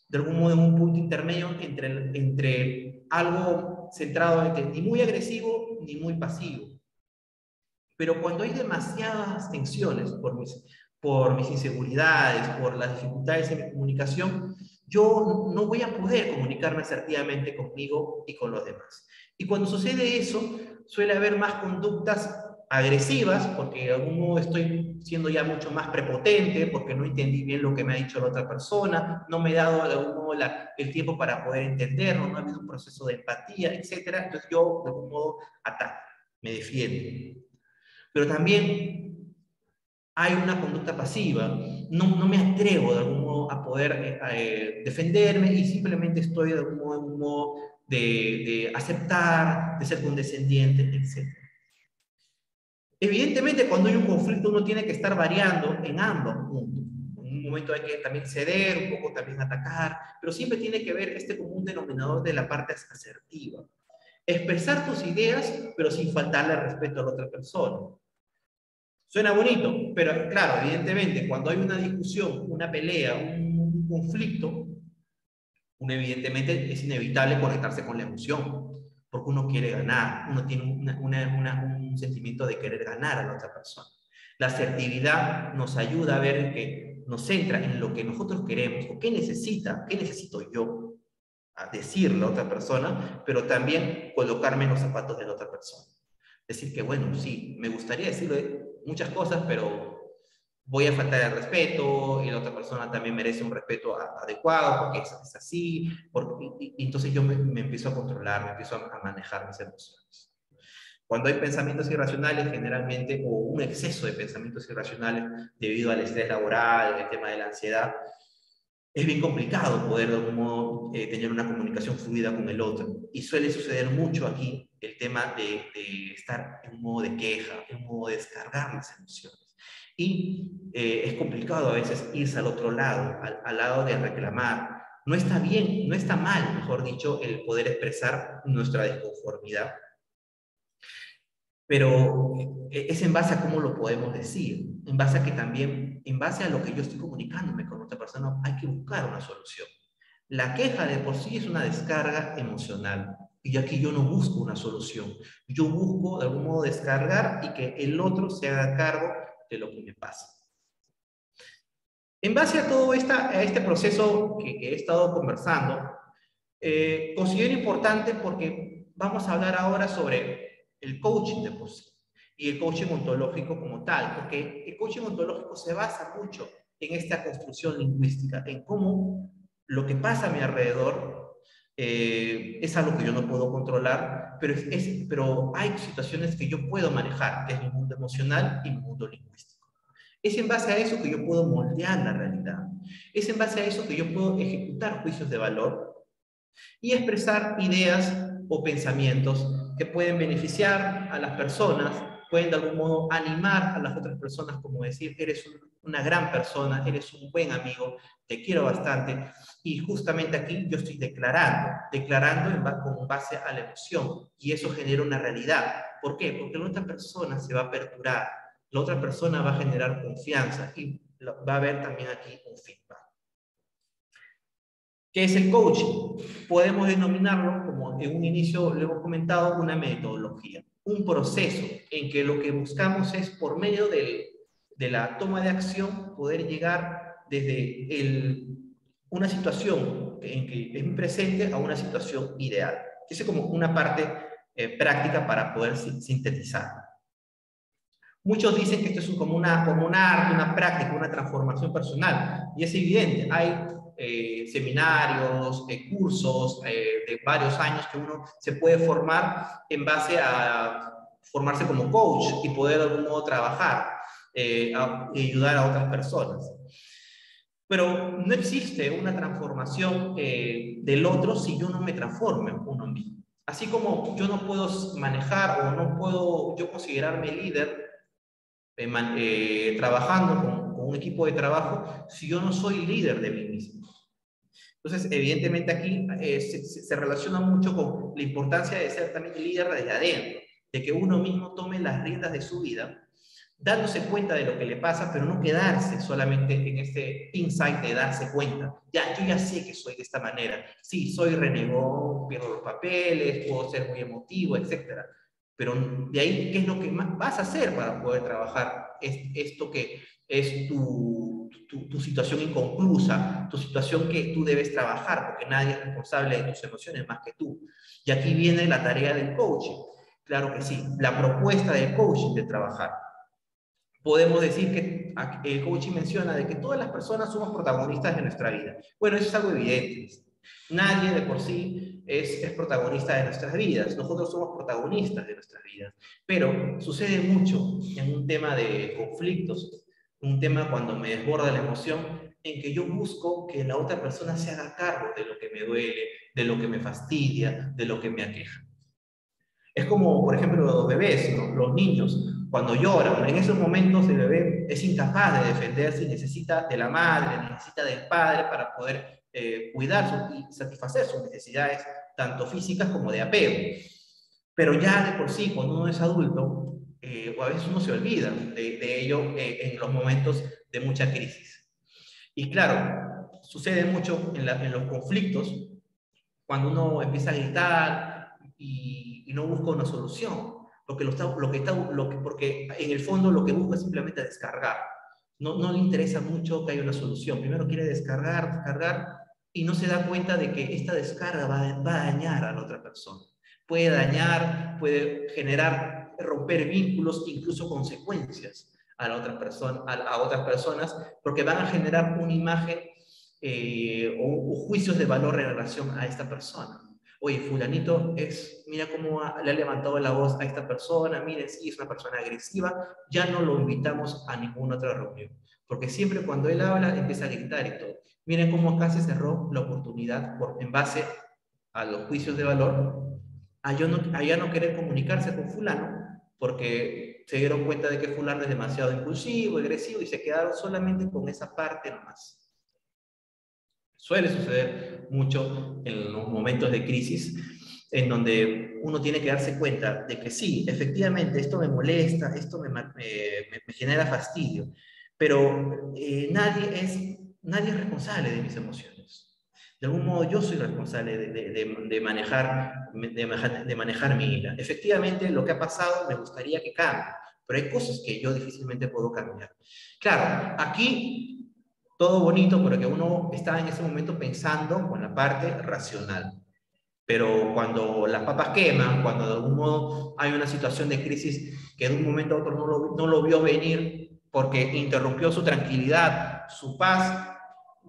Speaker 2: de algún modo en un punto intermedio entre algo centrado en ni muy agresivo ni muy pasivo. Pero cuando hay demasiadas tensiones por mis inseguridades, por las dificultades en mi comunicación, yo no voy a poder comunicarme asertivamente conmigo y con los demás. Y cuando sucede eso, suele haber más conductas agresivas, porque de algún modo estoy siendo ya mucho más prepotente, porque no entendí bien lo que me ha dicho la otra persona, no me he dado de algún modo el tiempo para poder entenderlo, no ha habido un proceso de empatía, etc. Entonces yo de algún modo ataco, me defiendo. Pero también hay una conducta pasiva. No me atrevo de algún modo a poder defenderme y simplemente estoy de algún modo en un modo de aceptar, de ser condescendiente, etc. Evidentemente, cuando hay un conflicto, uno tiene que estar variando en ambos puntos. En un momento hay que también ceder, un poco también atacar, pero siempre tiene que ver este común denominador de la parte asertiva. Expresar tus ideas, pero sin faltarle respeto a la otra persona. Suena bonito, pero claro, evidentemente, cuando hay una discusión, una pelea, un conflicto, uno evidentemente es inevitable conectarse con la emoción, porque uno quiere ganar, uno tiene un sentimiento de querer ganar a la otra persona. La asertividad nos ayuda a ver que nos centra en lo que nosotros queremos, o qué necesito yo, a decirle a otra persona, pero también colocarme en los zapatos de la otra persona. Decir que, bueno, sí, me gustaría decirle muchas cosas, pero voy a faltar el respeto y la otra persona también merece un respeto adecuado porque es así. Y entonces yo me empiezo a controlar, me empiezo a manejar mis emociones. Cuando hay pensamientos irracionales, generalmente, o un exceso de pensamientos irracionales debido al estrés laboral, el tema de la ansiedad, es bien complicado poder de algún modo tener una comunicación fluida con el otro. Y suele suceder mucho aquí el tema de estar en un modo de queja, en un modo de descargar las emociones. Y es complicado a veces irse al otro lado, al lado de reclamar, No está bien, no está mal, mejor dicho, el poder expresar nuestra desconformidad, pero es en base a cómo lo podemos decir, en base a que también, en base a lo que yo estoy comunicándome con otra persona, hay que buscar una solución. La queja de por sí es una descarga emocional, y aquí yo no busco una solución, yo busco de algún modo descargar y que el otro se haga cargo de lo que me pasa. En base a todo este proceso que he estado conversando, considero importante porque vamos a hablar ahora sobre el coaching de por sí y el coaching ontológico como tal, porque el coaching ontológico se basa mucho en esta construcción lingüística, en cómo lo que pasa a mi alrededor es algo que yo no puedo controlar, pero hay situaciones que yo puedo manejar, que es mi mundo emocional y mi mundo lingüístico. Es en base a eso que yo puedo moldear la realidad. Es en base a eso que yo puedo ejecutar juicios de valor y expresar ideas o pensamientos que pueden beneficiar a las personas, pueden de algún modo animar a las otras personas, como decir, eres una gran persona, eres un buen amigo, te quiero bastante. Y justamente aquí yo estoy declarando con base a la emoción, y eso genera una realidad. ¿Por qué? Porque la otra persona se va a aperturar, la otra persona va a generar confianza y va a haber también aquí un feedback. ¿Qué es el coaching? Podemos denominarlo, como en un inicio le hemos comentado, una metodología, un proceso en que lo que buscamos es, por medio de la toma de acción, poder llegar desde una situación en que es presente a una situación ideal. Esa es como una parte práctica para poder sintetizar. Muchos dicen que esto es como un arte, una práctica, una transformación personal, y es evidente, hay seminarios, cursos de varios años que uno se puede formar en base a formarse como coach y poder de algún modo trabajar y ayudar a otras personas. Pero no existe una transformación del otro si yo no me transformo en uno mismo. Así como yo no puedo manejar o no puedo yo considerarme líder trabajando con un equipo de trabajo si yo no soy líder de mí mismo. Entonces, evidentemente aquí se relaciona mucho con la importancia de ser también líder desde adentro, de que uno mismo tome las riendas de su vida, dándose cuenta de lo que le pasa, pero no quedarse solamente en este insight de darse cuenta. Ya, yo ya sé que soy de esta manera. Sí, soy renegón, pierdo los papeles, puedo ser muy emotivo, etcétera. Pero de ahí, ¿qué es lo que más vas a hacer para poder trabajar esto que es tu situación inconclusa, tu situación que tú debes trabajar, porque nadie es responsable de tus emociones más que tú? Y aquí viene la tarea del coaching. Claro que sí, la propuesta del coaching de trabajar. Podemos decir que el coaching menciona de que todas las personas somos protagonistas de nuestra vida. Bueno, eso es algo evidente. Nadie de por sí es protagonista de nuestras vidas. Nosotros somos protagonistas de nuestras vidas. Pero sucede mucho en un tema de conflictos, un tema cuando me desborda la emoción, en que yo busco que la otra persona se haga cargo de lo que me duele, de lo que me fastidia, de lo que me aqueja. Es como, por ejemplo, los bebés, ¿no? Los niños, cuando lloran, en esos momentos el bebé es incapaz de defenderse y necesita de la madre, necesita del padre para poder cuidar y satisfacer sus necesidades, tanto físicas como de apego. Pero ya de por sí, cuando uno es adulto, o a veces uno se olvida de ello en los momentos de mucha crisis. Y claro, sucede mucho en los conflictos, cuando uno empieza a gritar y no busca una solución, porque, porque en el fondo lo que busca es simplemente descargar. No le interesa mucho que haya una solución. Primero quiere descargar, y no se da cuenta de que esta descarga va a dañar a la otra persona. Puede dañar, puede generar, romper vínculos, incluso consecuencias a la otra persona, a otras personas, porque van a generar una imagen o juicios de valor en relación a esta persona. Oye, fulanito mira cómo le ha levantado la voz a esta persona, miren, sí, es una persona agresiva, ya no lo invitamos a ninguna otra reunión. Porque siempre cuando él habla empieza a gritar y todo. Miren cómo acá se cerró la oportunidad en base a los juicios de valor, a ya no querer comunicarse con fulano, porque se dieron cuenta de que fulano es demasiado impulsivo, agresivo, y se quedaron solamente con esa parte nomás. Suele suceder mucho en los momentos de crisis, en donde uno tiene que darse cuenta de que sí, efectivamente, esto me molesta, esto me genera fastidio, pero nadie es responsable de mis emociones. De algún modo yo soy responsable de manejar mi ira. Efectivamente, lo que ha pasado me gustaría que cambie, pero hay cosas que yo difícilmente puedo cambiar. Claro, aquí todo bonito porque uno está en ese momento pensando con la parte racional. Pero cuando las papas queman, cuando de algún modo hay una situación de crisis que de un momento a otro no lo vio venir porque interrumpió su tranquilidad, su paz,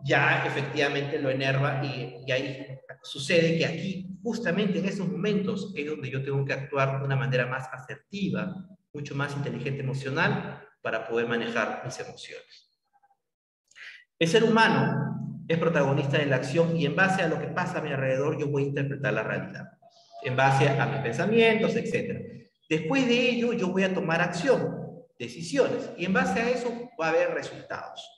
Speaker 2: ya efectivamente lo enerva y ahí sucede que aquí, justamente en esos momentos, es donde yo tengo que actuar de una manera más asertiva, mucho más inteligente emocional para poder manejar mis emociones. El ser humano es protagonista de la acción y en base a lo que pasa a mi alrededor yo voy a interpretar la realidad, en base a mis pensamientos, etc. Después de ello yo voy a tomar acción, decisiones, y en base a eso va a haber resultados.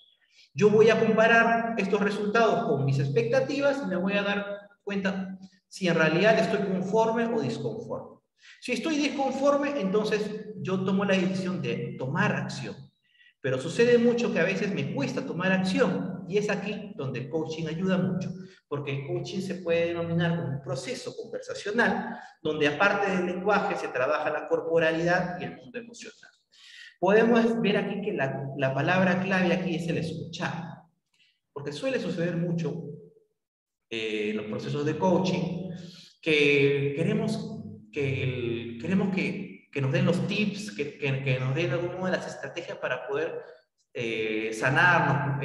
Speaker 2: Yo voy a comparar estos resultados con mis expectativas y me voy a dar cuenta si en realidad estoy conforme o disconforme. Si estoy disconforme, entonces yo tomo la decisión de tomar acción. Pero sucede mucho que a veces me cuesta tomar acción y es aquí donde el coaching ayuda mucho, porque el coaching se puede denominar como un proceso conversacional donde aparte del lenguaje se trabaja la corporalidad y el mundo emocional. Podemos ver aquí que la palabra clave aquí es el escuchar, porque suele suceder mucho en los procesos de coaching que queremos que nos den los tips, que nos den alguna de las estrategias para poder sanarnos,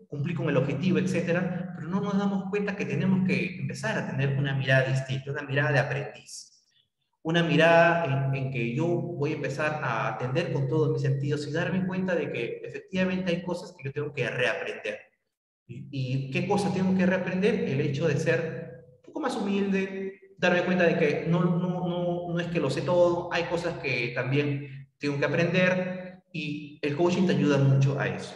Speaker 2: cumplir con el objetivo, etcétera, pero no nos damos cuenta que tenemos que empezar a tener una mirada distinta, una mirada de aprendiz. Una mirada en que yo voy a empezar a atender con todos mis sentidos y darme cuenta de que efectivamente hay cosas que yo tengo que reaprender. ¿Y qué cosas tengo que reaprender? El hecho de ser un poco más humilde, darme cuenta de que no es que lo sé todo, hay cosas que también tengo que aprender y el coaching te ayuda mucho a eso.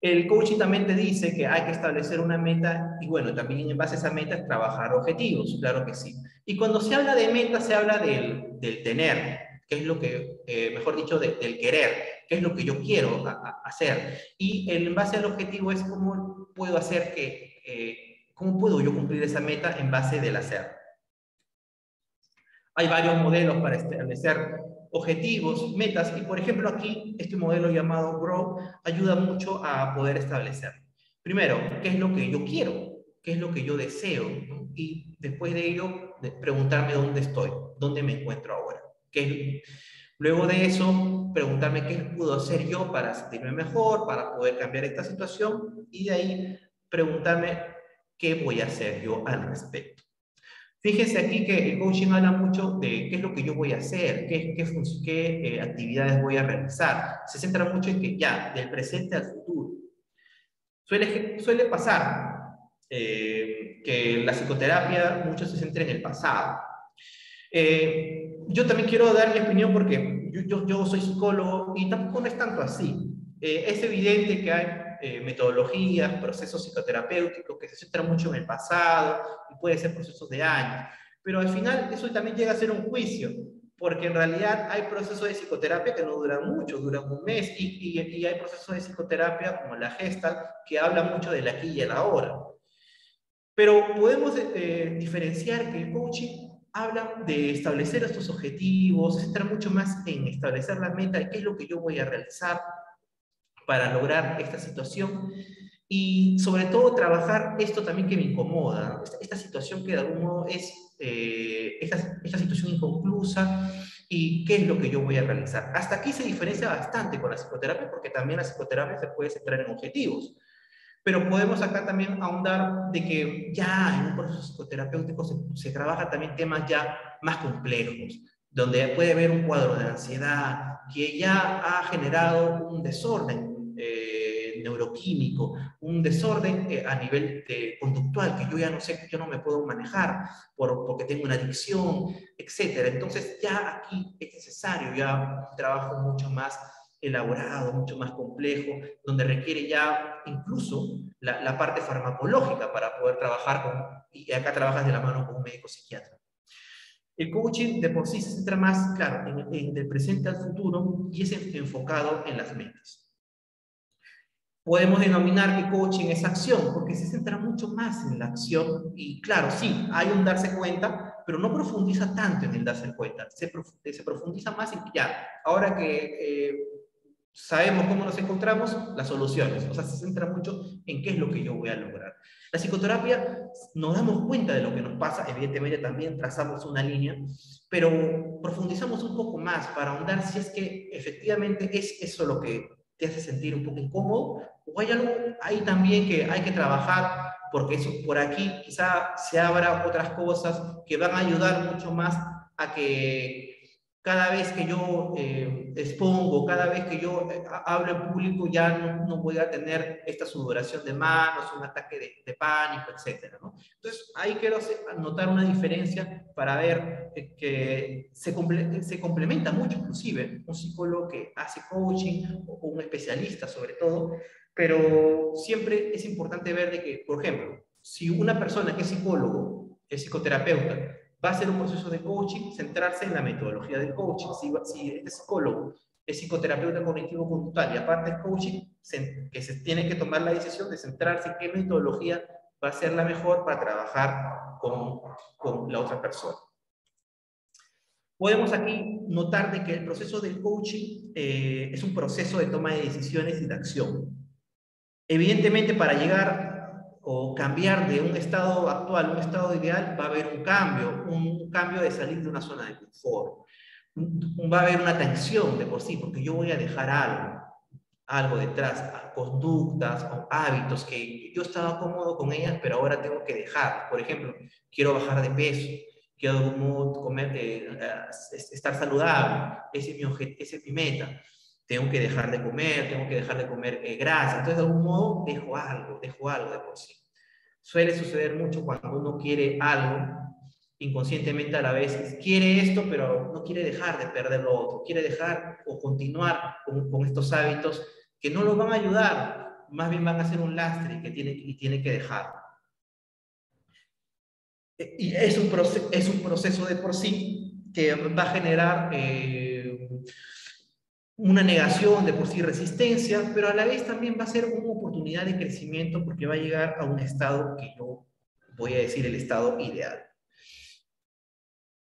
Speaker 2: El coaching también te dice que hay que establecer una meta y bueno, también en base a esa meta es trabajar objetivos, claro que sí. Y cuando se habla de meta, se habla del tener, que es lo que, mejor dicho, del querer, qué es lo que yo quiero hacer. Y en base al objetivo es cómo puedo hacer cómo puedo yo cumplir esa meta en base del hacer. Hay varios modelos para establecer objetivos, metas, y por ejemplo aquí este modelo llamado Grow ayuda mucho a poder establecer. Primero, ¿qué es lo que yo quiero? ¿Qué es lo que yo deseo? ¿No? Y después de ello, preguntarme dónde estoy, dónde me encuentro ahora. Luego de eso, preguntarme qué puedo hacer yo para sentirme mejor, para poder cambiar esta situación, y de ahí preguntarme qué voy a hacer yo al respecto. Fíjense aquí que el coaching habla mucho de qué es lo que yo voy a hacer, qué actividades voy a realizar. Se centra mucho en que ya, del presente al futuro. Suele pasar que la psicoterapia mucho se centra en el pasado. Yo también quiero dar mi opinión porque yo soy psicólogo y tampoco no es tanto así. Es evidente que hay metodologías, procesos psicoterapéuticos que se centran mucho en el pasado y puede ser procesos de años, pero al final eso también llega a ser un juicio, porque en realidad hay procesos de psicoterapia que no duran mucho, duran un mes, y hay procesos de psicoterapia como la Gestalt que hablan mucho del aquí y el ahora. Pero podemos diferenciar que el coaching habla de establecer estos objetivos, se centra mucho más en establecer la meta de qué es lo que yo voy a realizar para lograr esta situación y sobre todo trabajar esto también que me incomoda, esta situación que de algún modo es esta situación inconclusa y qué es lo que yo voy a realizar. Hasta aquí se diferencia bastante con la psicoterapia porque también la psicoterapia se puede centrar en objetivos. Pero podemos acá también ahondar de que ya en un proceso psicoterapéutico se trabaja también temas ya más complejos, donde puede haber un cuadro de ansiedad que ya ha generado un desorden neuroquímico, un desorden a nivel conductual, que yo ya no sé, yo no me puedo manejar porque tengo una adicción, etc. Entonces ya aquí es necesario ya un trabajo mucho más elaborado, mucho más complejo, donde requiere ya incluso la parte farmacológica para poder trabajar con, y acá trabajas de la mano con un médico psiquiatra. El coaching de por sí se centra más, claro, en el presente al futuro y es enfocado en las metas. Podemos denominar que coaching es acción, porque se centra mucho más en la acción y claro, sí, hay un darse cuenta, pero no profundiza tanto en el darse cuenta, se profundiza más en ya, ahora que sabemos cómo nos encontramos, las soluciones, o sea, se centra mucho en qué es lo que yo voy a lograr. La psicoterapia nos damos cuenta de lo que nos pasa, evidentemente también trazamos una línea, pero profundizamos un poco más para ahondar si es que efectivamente es eso lo que te hace sentir un poco incómodo, o hay algo ahí también que hay que trabajar, porque eso por aquí quizá se abra otras cosas que van a ayudar mucho más a que cada vez que yo expongo, cada vez que yo hablo en público, ya no voy a tener esta sudoración de manos, un ataque de pánico, etcétera, ¿no? Entonces, ahí quiero notar una diferencia para ver que se complementa mucho, inclusive, un psicólogo que hace coaching o un especialista sobre todo, pero siempre es importante ver de que, por ejemplo, si una persona que es psicólogo, es psicoterapeuta, va a hacer un proceso de coaching, centrarse en la metodología del coaching. Si este psicólogo es psicoterapeuta cognitivo-conductual y aparte es coaching, que se tiene que tomar la decisión de centrarse en qué metodología va a ser la mejor para trabajar con la otra persona. Podemos aquí notar de que el proceso del coaching es un proceso de toma de decisiones y de acción. Evidentemente, para llegar o cambiar de un estado actual a un estado ideal, va a haber un cambio de salir de una zona de confort. Va a haber una tensión de por sí, porque yo voy a dejar algo detrás, conductas o hábitos que yo estaba cómodo con ellas, pero ahora tengo que dejar. Por ejemplo, quiero bajar de peso, quiero de algún modo comer, estar saludable, esa es mi meta. Tengo que dejar de comer grasa. Entonces, de algún modo, dejo algo de por sí. Suele suceder mucho cuando uno quiere algo, inconscientemente a la vez quiere esto, pero no quiere dejar de perder lo otro, quiere dejar o continuar con estos hábitos que no lo van a ayudar, más bien van a ser un lastre y tiene que dejar. Y es un proceso de por sí que va a generar una negación, de por sí resistencia, pero a la vez también va a ser una oportunidad de crecimiento porque va a llegar a un estado que yo voy a decir el estado ideal.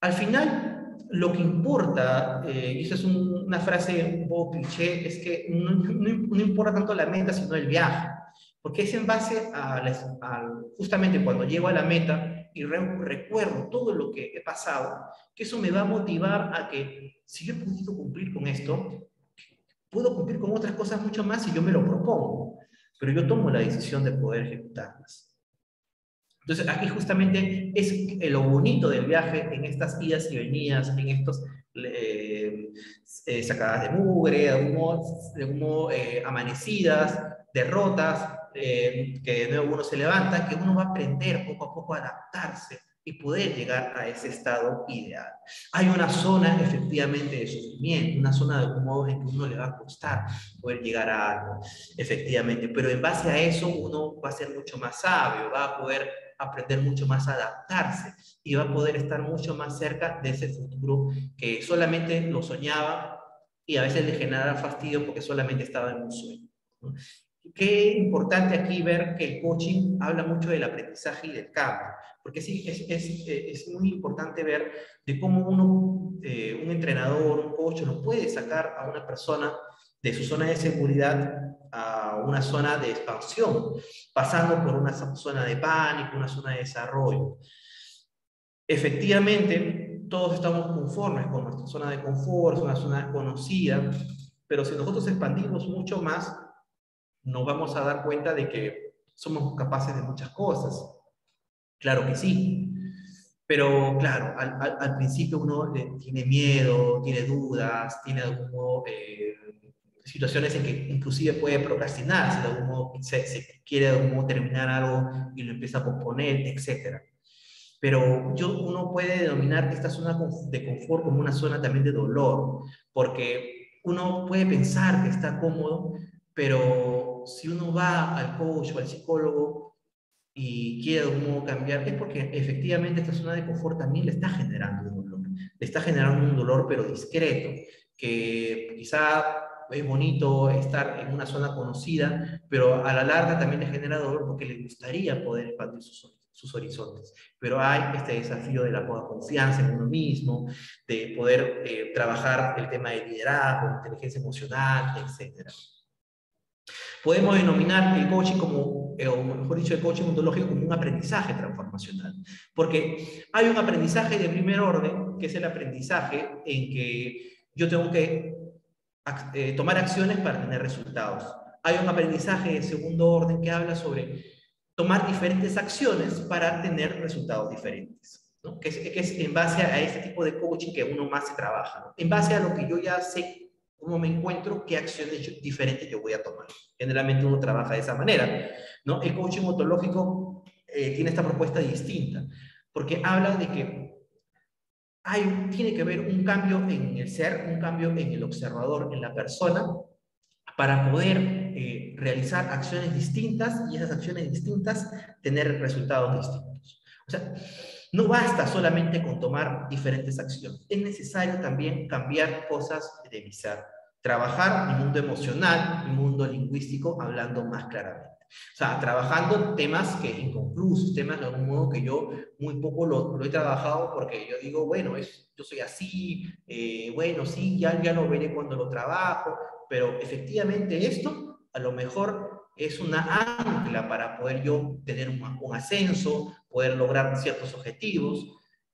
Speaker 2: Al final, lo que importa, y eso es una frase un poco cliché, es que no importa tanto la meta, sino el viaje, porque es en base justamente cuando llego a la meta y recuerdo todo lo que he pasado, que eso me va a motivar a que si yo he podido cumplir con esto, puedo cumplir con otras cosas mucho más si yo me lo propongo, pero yo tomo la decisión de poder ejecutarlas. Entonces, aquí justamente es lo bonito del viaje en estas idas y venidas, en estos sacadas de mugre, de algún modo amanecidas, derrotas, que de nuevo uno se levanta, que uno va a aprender poco a poco a adaptarse y poder llegar a ese estado ideal. Hay una zona efectivamente de sufrimiento, una zona de algún modo en que uno le va a costar poder llegar a algo, efectivamente, pero en base a eso uno va a ser mucho más sabio, va a poder aprender mucho más a adaptarse y va a poder estar mucho más cerca de ese futuro que solamente lo soñaba y a veces le generaba fastidio porque solamente estaba en un sueño, ¿no? Qué importante aquí ver que el coaching habla mucho del aprendizaje y del cambio, porque sí, es muy importante ver de cómo un entrenador, un coach, no puede sacar a una persona de su zona de seguridad a una zona de expansión, pasando por una zona de pánico, una zona de desarrollo. Efectivamente, todos estamos conformes con nuestra zona de confort, una zona conocida, pero si nosotros expandimos mucho más, nos vamos a dar cuenta de que somos capaces de muchas cosas. Claro que sí, pero claro, al principio uno tiene miedo, tiene dudas, tiene de algún modo situaciones en que inclusive puede procrastinar, si de algún modo se quiere de algún modo terminar algo y lo empieza a posponer, etc. Pero uno puede denominar esta zona de confort como una zona también de dolor, porque uno puede pensar que está cómodo, pero si uno va al coach o al psicólogo y quiere de algún modo cambiar, es porque efectivamente esta zona de confort también le está generando un dolor. Le está generando un dolor, pero discreto, que quizá es bonito estar en una zona conocida, pero a la larga también le genera dolor porque le gustaría poder expandir sus horizontes. Pero hay este desafío de la poca confianza en uno mismo, de poder trabajar el tema de liderazgo, inteligencia emocional, etcétera. Podemos denominar el coaching como, o mejor dicho, el coaching ontológico como un aprendizaje transformacional, porque hay un aprendizaje de primer orden, que es el aprendizaje en que yo tengo que tomar acciones para tener resultados. Hay un aprendizaje de segundo orden que habla sobre tomar diferentes acciones para tener resultados diferentes, ¿no? Que es en base a este tipo de coaching que uno más se trabaja, ¿no? En base a lo que yo ya sé cómo me encuentro, qué acciones diferentes yo voy a tomar. Generalmente uno trabaja de esa manera, ¿no? El coaching ontológico tiene esta propuesta distinta, porque habla de que tiene que haber un cambio en el ser, un cambio en el observador, en la persona, para poder realizar acciones distintas y esas acciones distintas tener resultados distintos. O sea, no basta solamente con tomar diferentes acciones, es necesario también cambiar cosas de mi ser, trabajar mi mundo emocional, mi mundo lingüístico, hablando más claramente. O sea, trabajando temas que inconclusos, temas de algún modo que yo muy poco lo he trabajado porque yo digo, bueno, yo soy así, bueno, sí, ya lo veré cuando lo trabajo, pero efectivamente esto a lo mejor es una ancla para poder yo tener un ascenso, poder lograr ciertos objetivos,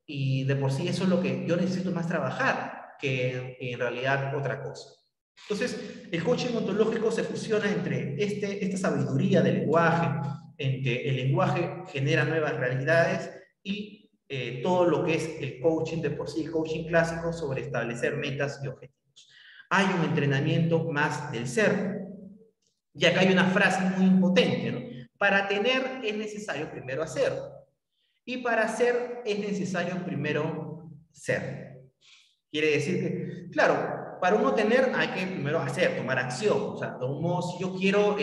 Speaker 2: y de por sí eso es lo que yo necesito más trabajar que en realidad otra cosa. Entonces, el coaching ontológico se fusiona entre esta sabiduría del lenguaje, en que el lenguaje genera nuevas realidades, y todo lo que es el coaching de por sí, el coaching clásico sobre establecer metas y objetivos. Hay un entrenamiento más del ser. Y acá hay una frase muy impotente, ¿no? Para tener es necesario primero hacer. Y para hacer es necesario primero ser. Quiere decir que, claro, para uno tener hay que primero hacer, tomar acción. O sea, de un modo, si yo quiero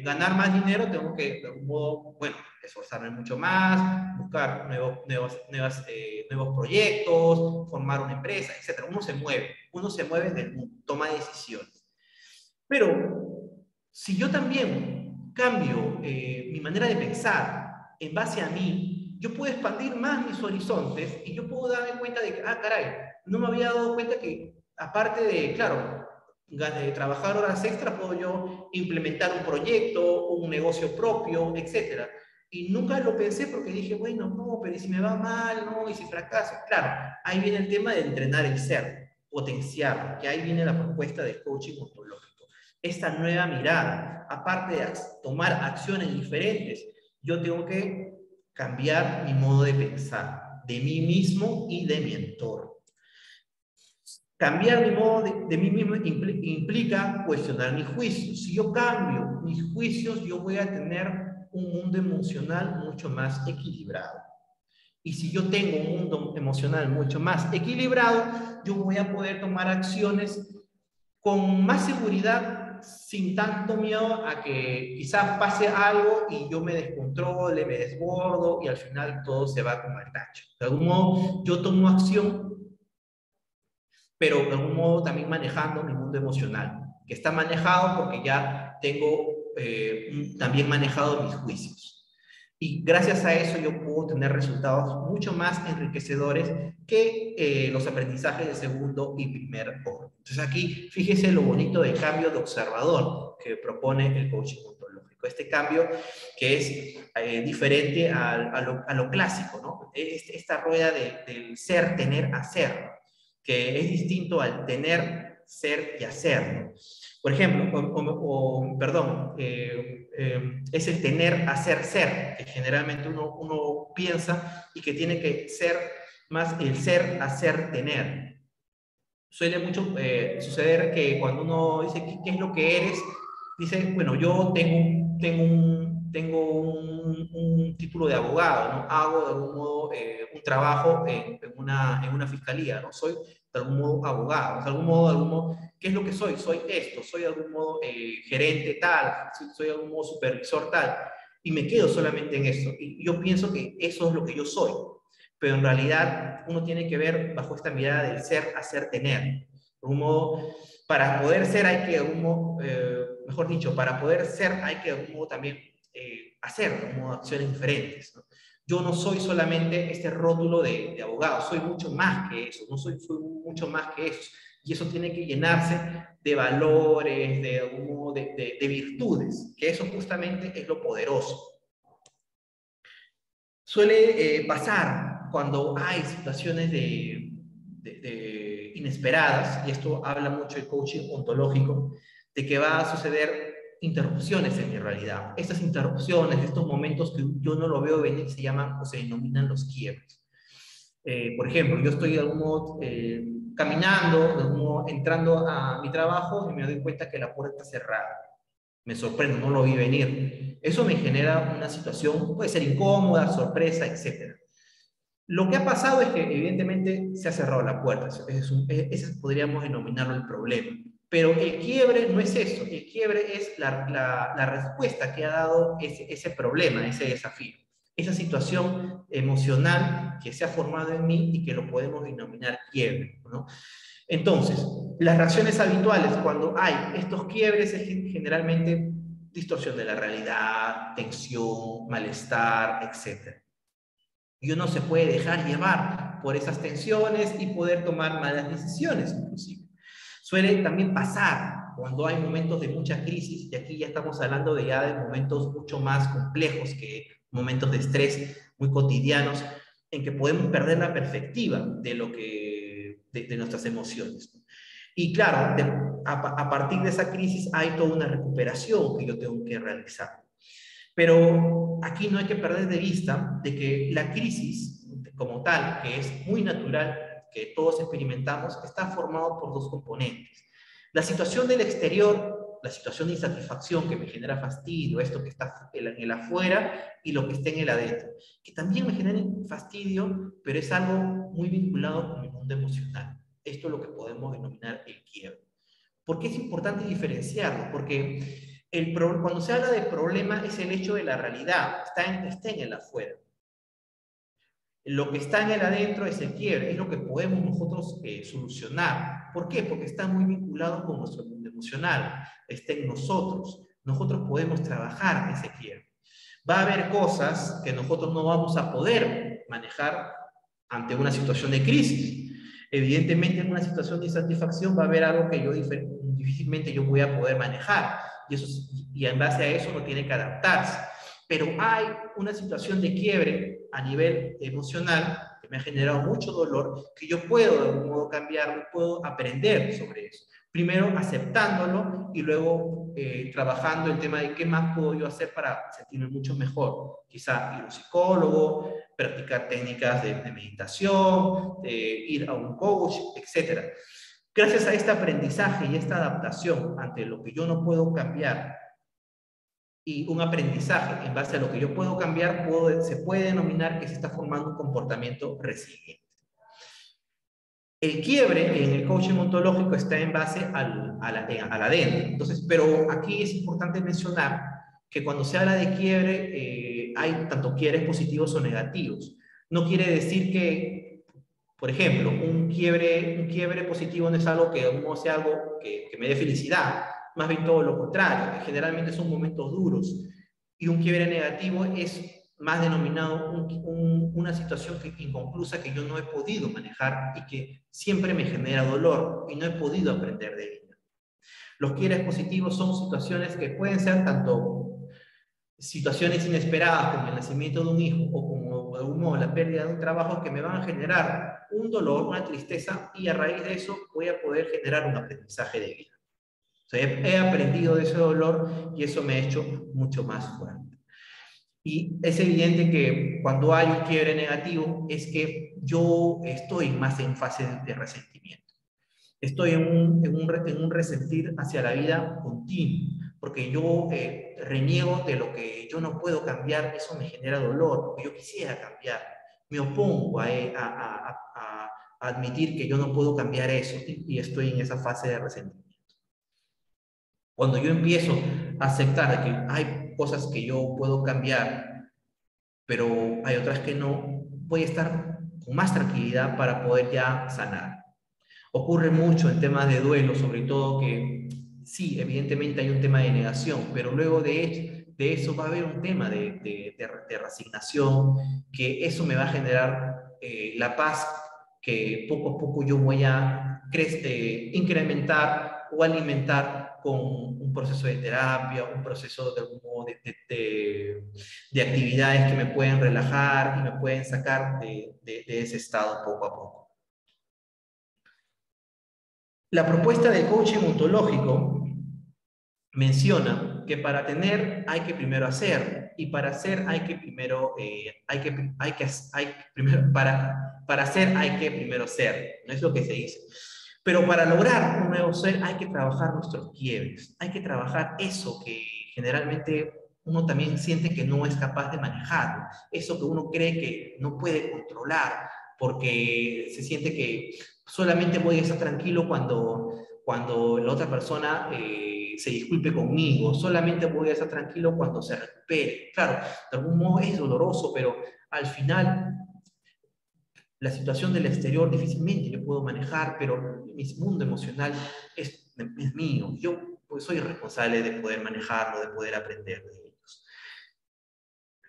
Speaker 2: ganar más dinero, tengo que, de un modo, bueno, esforzarme mucho más, buscar nuevos proyectos, formar una empresa, etc. Uno se mueve en el mundo, toma decisiones. Pero si yo también cambio mi manera de pensar en base a mí, yo puedo expandir más mis horizontes y yo puedo darme cuenta de que, caray, no me había dado cuenta que, aparte de, claro, trabajar horas extras, puedo yo implementar un proyecto, un negocio propio, etc. Y nunca lo pensé porque dije, bueno, no, pero ¿y si me va mal? No, ¿y si fracaso? Claro, ahí viene el tema de entrenar el ser, potenciar, que ahí viene la propuesta del coaching ontológico. Esta nueva mirada, aparte de tomar acciones diferentes, yo tengo que cambiar mi modo de pensar, de mí mismo y de mi entorno. Cambiar mi modo de mí mismo implica cuestionar mis juicios. Si yo cambio mis juicios, yo voy a tener un mundo emocional mucho más equilibrado. Y si yo tengo un mundo emocional mucho más equilibrado, yo voy a poder tomar acciones con más seguridad, sin tanto miedo a que quizás pase algo y yo me descontrole, me desbordo y al final todo se va como al tacho. De algún modo, yo tomo acción, pero de algún modo también manejando mi mundo emocional, que está manejado porque ya tengo también manejado mis juicios. Y gracias a eso yo puedo tener resultados mucho más enriquecedores que los aprendizajes de segundo y primer orden. Entonces aquí fíjese lo bonito del cambio de observador que propone el coaching ontológico. Este cambio que es diferente a lo clásico, ¿no? Esta rueda del ser, tener, hacer, que es distinto al tener, ser y hacer, ¿no? Por ejemplo, perdón, es el tener, hacer, ser, que generalmente uno piensa y que tiene que ser más el ser, hacer, tener. Suele mucho suceder que cuando uno dice ¿qué es lo que eres? Dice, bueno, yo tengo un título de abogado, ¿no? Hago de algún modo un trabajo en una fiscalía, ¿no? Soy de algún modo abogado, de algún modo, ¿qué es lo que soy? Soy esto, soy de algún modo gerente tal, soy de algún modo supervisor tal, y me quedo solamente en eso. Y yo pienso que eso es lo que yo soy, pero en realidad uno tiene que ver bajo esta mirada del ser, hacer, tener. De algún modo, para poder ser hay que, de algún modo, mejor dicho, para poder ser hay que de algún modo también hacer, de algún modo, acciones diferentes, ¿no? Yo no soy solamente este rótulo de abogado, soy mucho más que eso, no soy mucho más que eso. Y eso tiene que llenarse de valores, de, algún modo, de virtudes, que eso justamente es lo poderoso. Suele pasar cuando hay situaciones de inesperadas, y esto habla mucho del coaching ontológico, de que va a suceder interrupciones en mi realidad. Estas interrupciones, estos momentos que yo no lo veo venir, se llaman o se denominan los quiebres. Por ejemplo, yo estoy de algún modo caminando, de algún modo entrando a mi trabajo y me doy cuenta que la puerta está cerrada. Me sorprendo, no lo vi venir. Eso me genera una situación, puede ser incómoda, sorpresa, etc. Lo que ha pasado es que evidentemente se ha cerrado la puerta. Ese podríamos denominarlo el problema. Pero el quiebre no es eso. El quiebre es la respuesta que ha dado ese problema, ese desafío. Esa situación emocional que se ha formado en mí y que lo podemos denominar quiebre, ¿no? Entonces, las reacciones habituales cuando hay estos quiebres es generalmente distorsión de la realidad, tensión, malestar, etc. Y uno se puede dejar llevar por esas tensiones y poder tomar malas decisiones, inclusive. Suele también pasar cuando hay momentos de mucha crisis, y aquí ya estamos hablando de momentos mucho más complejos que momentos de estrés muy cotidianos, en que podemos perder la perspectiva de lo que de nuestras emociones. Y claro, a partir de esa crisis hay toda una recuperación que yo tengo que realizar. Pero aquí no hay que perder de vista de que la crisis como tal, que es muy natural, que todos experimentamos, está formado por dos componentes. La situación del exterior, la situación de insatisfacción que me genera fastidio, esto que está en el afuera y lo que está en el adentro, que también me genera fastidio, pero es algo muy vinculado con mi mundo emocional. Esto es lo que podemos denominar el quiebre. ¿Por qué es importante diferenciarlo? Porque cuando se habla de problema es el hecho de la realidad, está en el afuera. Lo que está en el adentro es el quiebre, es lo que podemos nosotros solucionar. ¿Por qué? Porque está muy vinculado con nuestro mundo emocional, está en nosotros. Nosotros podemos trabajar ese quiebre. Va a haber cosas que nosotros no vamos a poder manejar ante una situación de crisis. Evidentemente, en una situación de insatisfacción va a haber algo que yo difícilmente yo voy a poder manejar. Y en base a eso uno tiene que adaptarse. Pero hay una situación de quiebre a nivel emocional que me ha generado mucho dolor, que yo puedo de algún modo cambiarlo, puedo aprender sobre eso. Primero aceptándolo y luego trabajando el tema de qué más puedo yo hacer para sentirme mucho mejor. Quizá ir a un psicólogo, practicar técnicas de meditación, ir a un coach, etc. Gracias a este aprendizaje y esta adaptación ante lo que yo no puedo cambiar y un aprendizaje en base a lo que yo puedo cambiar, se puede denominar que se está formando un comportamiento resiliente. El quiebre en el coaching ontológico está en base al adentro. Entonces, pero aquí es importante mencionar que cuando se habla de quiebre, hay tanto quiebres positivos o negativos. No quiere decir que, por ejemplo, un quiebre positivo no es algo que no sea algo que me dé felicidad. Más bien todo lo contrario, que generalmente son momentos duros. Y un quiebre negativo es más denominado una situación inconclusa que yo no he podido manejar y que siempre me genera dolor y no he podido aprender de ella. Los quiebres positivos son situaciones que pueden ser tanto situaciones inesperadas como el nacimiento de un hijo o como de algún modo la pérdida de un trabajo que me van a generar un dolor, una tristeza, y a raíz de eso voy a poder generar un aprendizaje de vida. O sea, he aprendido de ese dolor y eso me ha hecho mucho más fuerte. Y es evidente que cuando hay un quiebre negativo es que yo estoy más en fase de resentimiento. Estoy en un resentir hacia la vida continuo, porque yo reniego de lo que yo no puedo cambiar, eso me genera dolor, porque yo quisiera cambiar. Me opongo admitir que yo no puedo cambiar eso y estoy en esa fase de resentimiento. Cuando yo empiezo a aceptar que hay cosas que yo puedo cambiar, pero hay otras que no, voy a estar con más tranquilidad para poder ya sanar. Ocurre mucho en temas de duelo, sobre todo que sí, evidentemente hay un tema de negación, pero luego de eso va a haber un tema de resignación, que eso me va a generar la paz que poco a poco yo voy a incrementar o alimentar con un proceso de terapia, un proceso de, de actividades que me pueden relajar y me pueden sacar de ese estado poco a poco. La propuesta del coaching ontológico menciona que para tener hay que primero hacer, y para hacer hay que primero, primero para hacer hay que primero ser, no es lo que se dice. Pero para lograr un nuevo ser hay que trabajar nuestros quiebres, hay que trabajar eso que generalmente uno también siente que no es capaz de manejar, eso que uno cree que no puede controlar, porque se siente que solamente voy a estar tranquilo cuando la otra persona se disculpe conmigo, solamente voy a estar tranquilo cuando se recupere. Claro, de algún modo es doloroso, pero al final la situación del exterior difícilmente yo puedo manejar, pero mi mundo emocional es mío. Yo pues, soy responsable de poder manejarlo, de poder aprender de ellos.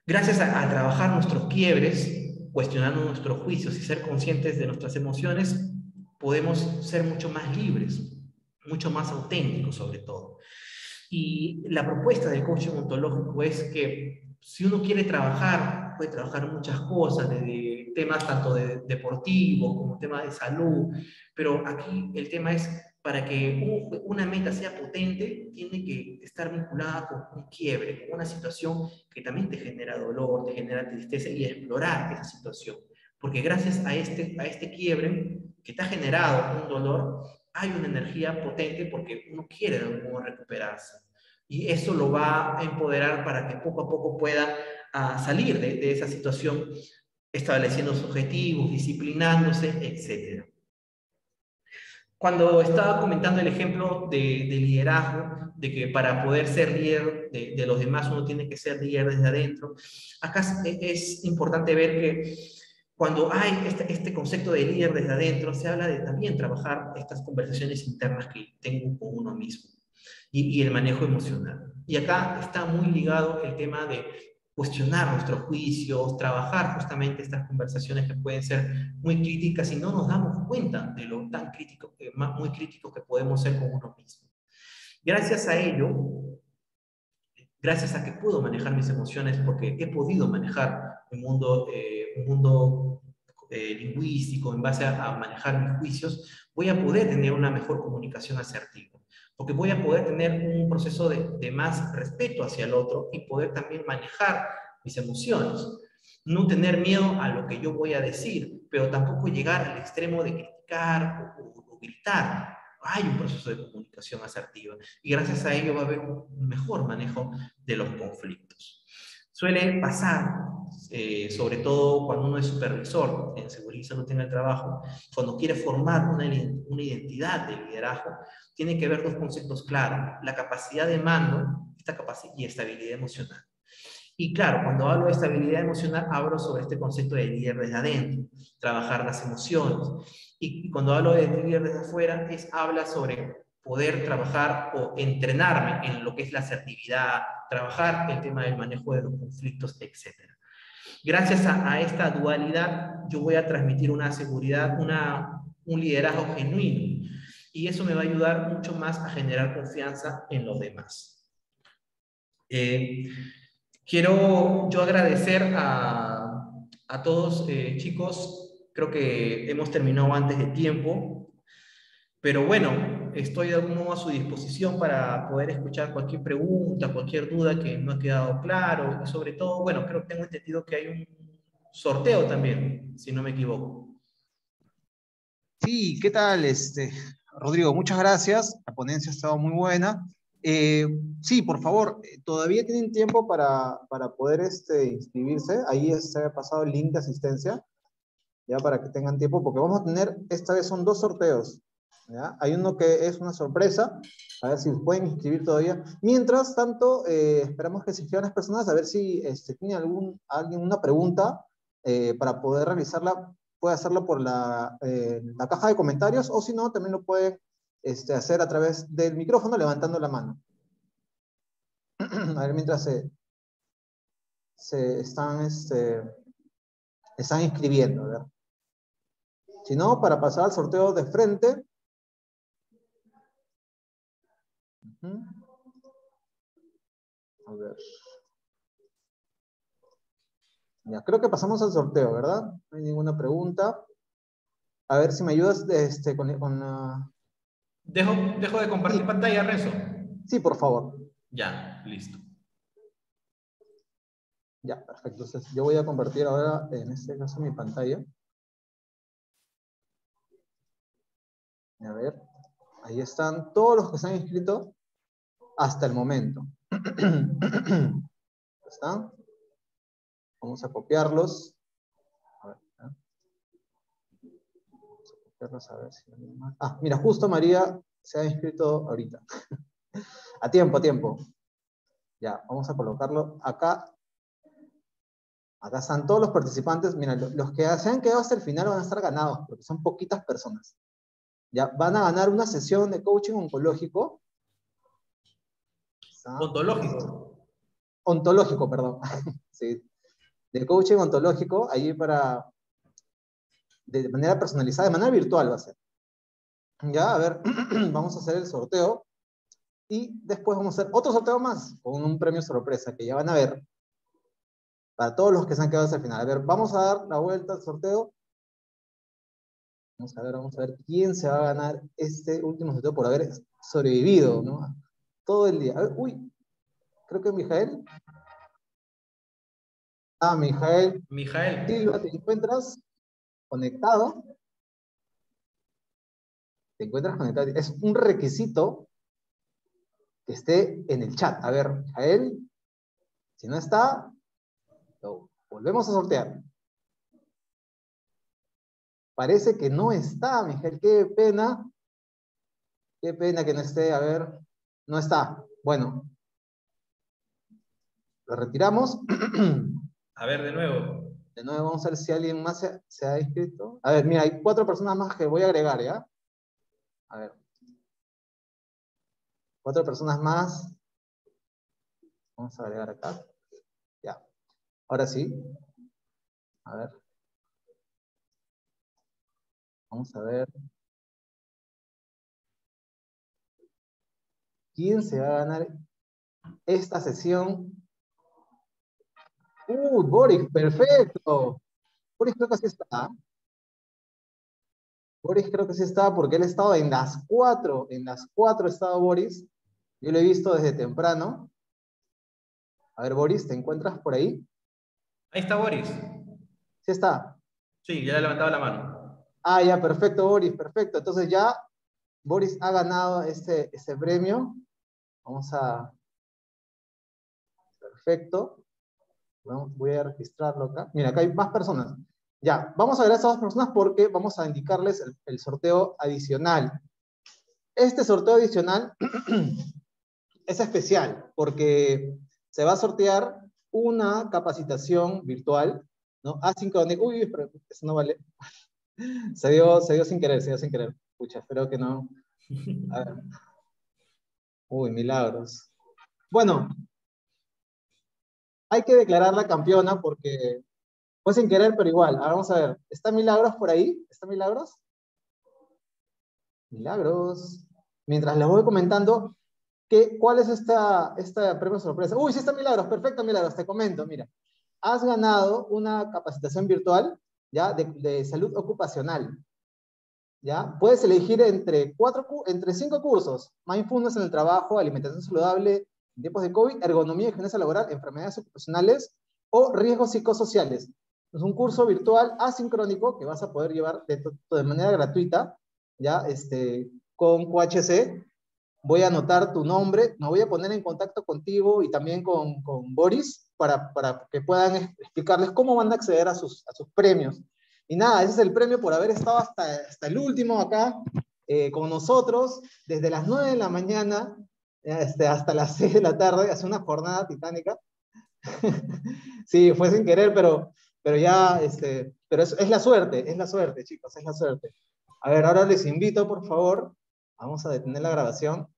Speaker 2: Gracias a trabajar nuestros quiebres, cuestionando nuestros juicios y ser conscientes de nuestras emociones, podemos ser mucho más libres, mucho más auténticos sobre todo. Y la propuesta del coaching ontológico es que si uno quiere trabajar, puede trabajar muchas cosas, desde temas tanto deportivos como temas de salud, pero aquí el tema es, para que una meta sea potente, tiene que estar vinculada con un quiebre, con una situación que también te genera dolor, te genera tristeza, y explorar esa situación. Porque gracias a este quiebre que te ha generado un dolor, hay una energía potente porque uno quiere de algún modo recuperarse. Y eso lo va a empoderar para que poco a poco pueda salir de esa situación, estableciendo sus objetivos, disciplinándose, etc. Cuando estaba comentando el ejemplo de liderazgo, de que para poder ser líder de los demás uno tiene que ser líder desde adentro, acá es importante ver que cuando hay este concepto de líder desde adentro, se habla de también trabajar estas conversaciones internas que tengo con uno mismo y el manejo emocional. Y acá está muy ligado el tema de cuestionar nuestros juicios, trabajar justamente estas conversaciones que pueden ser muy críticas y no nos damos cuenta de lo tan crítico, muy críticos que podemos ser con uno mismo. Gracias a ello, gracias a que puedo manejar mis emociones, porque he podido manejar un mundo lingüístico en base a manejar mis juicios, voy a poder tener una mejor comunicación asertiva, porque voy a poder tener un proceso de más respeto hacia el otro y poder también manejar mis emociones. No tener miedo a lo que yo voy a decir, pero tampoco llegar al extremo de criticar o gritar. Hay un proceso de comunicación asertiva y gracias a ello va a haber un mejor manejo de los conflictos. Suele pasar, sobre todo cuando uno es supervisor en seguridad y salud en el trabajo, cuando quiere formar una identidad de liderazgo, tiene que ver dos conceptos claros: la capacidad de mando y estabilidad emocional. Y claro, cuando hablo de estabilidad emocional, hablo sobre este concepto de líder desde adentro, trabajar las emociones. Y cuando hablo de líder desde afuera, habla sobre poder trabajar o entrenarme en lo que es la asertividad, trabajar el tema del manejo de los conflictos, etc. Gracias a esta dualidad, yo voy a transmitir una seguridad, un liderazgo genuino. Y eso me va a ayudar mucho más a generar confianza en los demás. Quiero yo agradecer a todos, chicos. Creo que hemos terminado antes de tiempo, pero bueno, estoy de algún modo a su disposición para poder escuchar cualquier pregunta, cualquier duda que no ha quedado claro, y sobre todo, bueno, creo que tengo entendido que hay un sorteo también, si no me equivoco.
Speaker 1: Sí, ¿qué tal, Rodrigo? Muchas gracias. La ponencia ha estado muy buena. Sí, por favor, todavía tienen tiempo para poder inscribirse. Ahí se ha pasado el link de asistencia. ya para que tengan tiempo, porque vamos a tener, esta vez son 2 sorteos, ¿ya? Hay uno que es una sorpresa, a ver si pueden inscribir todavía. Mientras tanto, esperamos que se inscriban las personas, a ver si tiene alguien una pregunta para poder realizarla, puede hacerlo por la caja de comentarios, o si no, también lo pueden hacer a través del micrófono levantando la mano. A ver, mientras se están inscribiendo, a ver. Si no, para pasar al sorteo de frente. A ver. Ya, creo que pasamos al sorteo, ¿verdad? No hay ninguna pregunta. A ver si me ayudas con la...
Speaker 2: Dejo de compartir
Speaker 1: Sí,
Speaker 2: pantalla, Renzo.
Speaker 1: sí, por favor.
Speaker 2: Ya, listo.
Speaker 1: Ya, perfecto. Entonces, yo voy a compartir ahora, en este caso, mi pantalla. A ver, ahí están todos los que se han inscrito hasta el momento. ¿Están? Vamos a copiarlos. A ver, ¿eh? Vamos a copiarlos a ver si hay más. Ah, mira, justo María se ha inscrito ahorita. A tiempo, a tiempo. Ya, vamos a colocarlo acá. Acá están todos los participantes. Mira, los que se han quedado hasta el final van a estar ganados, porque son poquitas personas. Ya, van a ganar una sesión de coaching oncológico.
Speaker 2: Ontológico.
Speaker 1: Ontológico, perdón. Sí, de coaching ontológico, ahí de manera personalizada, de manera virtual va a ser. Ya, a ver, vamos a hacer el sorteo y después vamos a hacer otro sorteo más con un premio sorpresa que ya van a ver para todos los que se han quedado hasta el final. A ver, vamos a dar la vuelta al sorteo. Vamos a ver quién se va a ganar este último sorteo por haber sobrevivido, ¿no? Todo el día. A ver, uy, creo que Mijael. Ah, Mijael
Speaker 2: Mijael.
Speaker 1: Silva, ¿te encuentras conectado? ¿Te encuentras conectado? Es un requisito que esté en el chat. A ver, Mijael, si no está, lo volvemos a sortear. Parece que no está, Mijael, qué pena. Qué pena que no esté, a ver, no está. Bueno, lo retiramos.
Speaker 2: A ver, de nuevo.
Speaker 1: De nuevo vamos a ver si alguien más se ha inscrito. A ver, mira, hay 4 personas más que voy a agregar, ¿ya? A ver. 4 personas más. Vamos a agregar acá. Ya. Ahora sí. A ver. Vamos a ver. ¿Quién se va a ganar esta sesión? Boris, perfecto. Boris creo que sí está. Boris creo que sí está porque él ha estado en las 4. En las 4 ha estado Boris. Yo lo he visto desde temprano. A ver, Boris, ¿te encuentras por ahí?
Speaker 2: Ahí está Boris.
Speaker 1: Sí está.
Speaker 2: Sí, ya le levantaba la mano.
Speaker 1: Ah, ya, perfecto, Boris, perfecto. Entonces ya Boris ha ganado este premio. Vamos a... Perfecto. Voy a registrarlo acá. Mira, acá hay más personas. Ya, vamos a ver a estas 2 personas porque vamos a indicarles el sorteo adicional. Este sorteo adicional es especial porque se va a sortear una capacitación virtual, ¿no? Asincrónica. Uy, pero eso no vale. Se dio sin querer, se dio sin querer. Pucha, espero que no. A ver. Uy, milagros. Bueno, hay que declarar la campeona porque fue sin querer, pero igual. Ahora vamos a ver. ¿Está Milagros por ahí? ¿Está Milagros? Milagros. Mientras les voy comentando, ¿cuál es esta premio sorpresa? Uy, sí está Milagros. Perfecto, Milagros. Te comento, mira. Has ganado una capacitación virtual, ¿ya? De salud ocupacional. ¿Ya? Puedes elegir entre 5 cursos: mindfulness en el trabajo, alimentación saludable en tiempos de COVID, ergonomía y gimnasia laboral, enfermedades ocupacionales o riesgos psicosociales. Es un curso virtual asincrónico que vas a poder llevar de manera gratuita, ¿ya? Con QHC. Voy a anotar tu nombre, me voy a poner en contacto contigo y también con Boris para que puedan explicarles cómo van a acceder a sus premios. Y nada, ese es el premio por haber estado hasta el último acá con nosotros, desde las 9 de la mañana hasta las 6 de la tarde, hace una jornada titánica. Sí, fue sin querer, pero ya, pero es la suerte, chicos, es la suerte. A ver, ahora les invito, por favor, vamos a detener la grabación.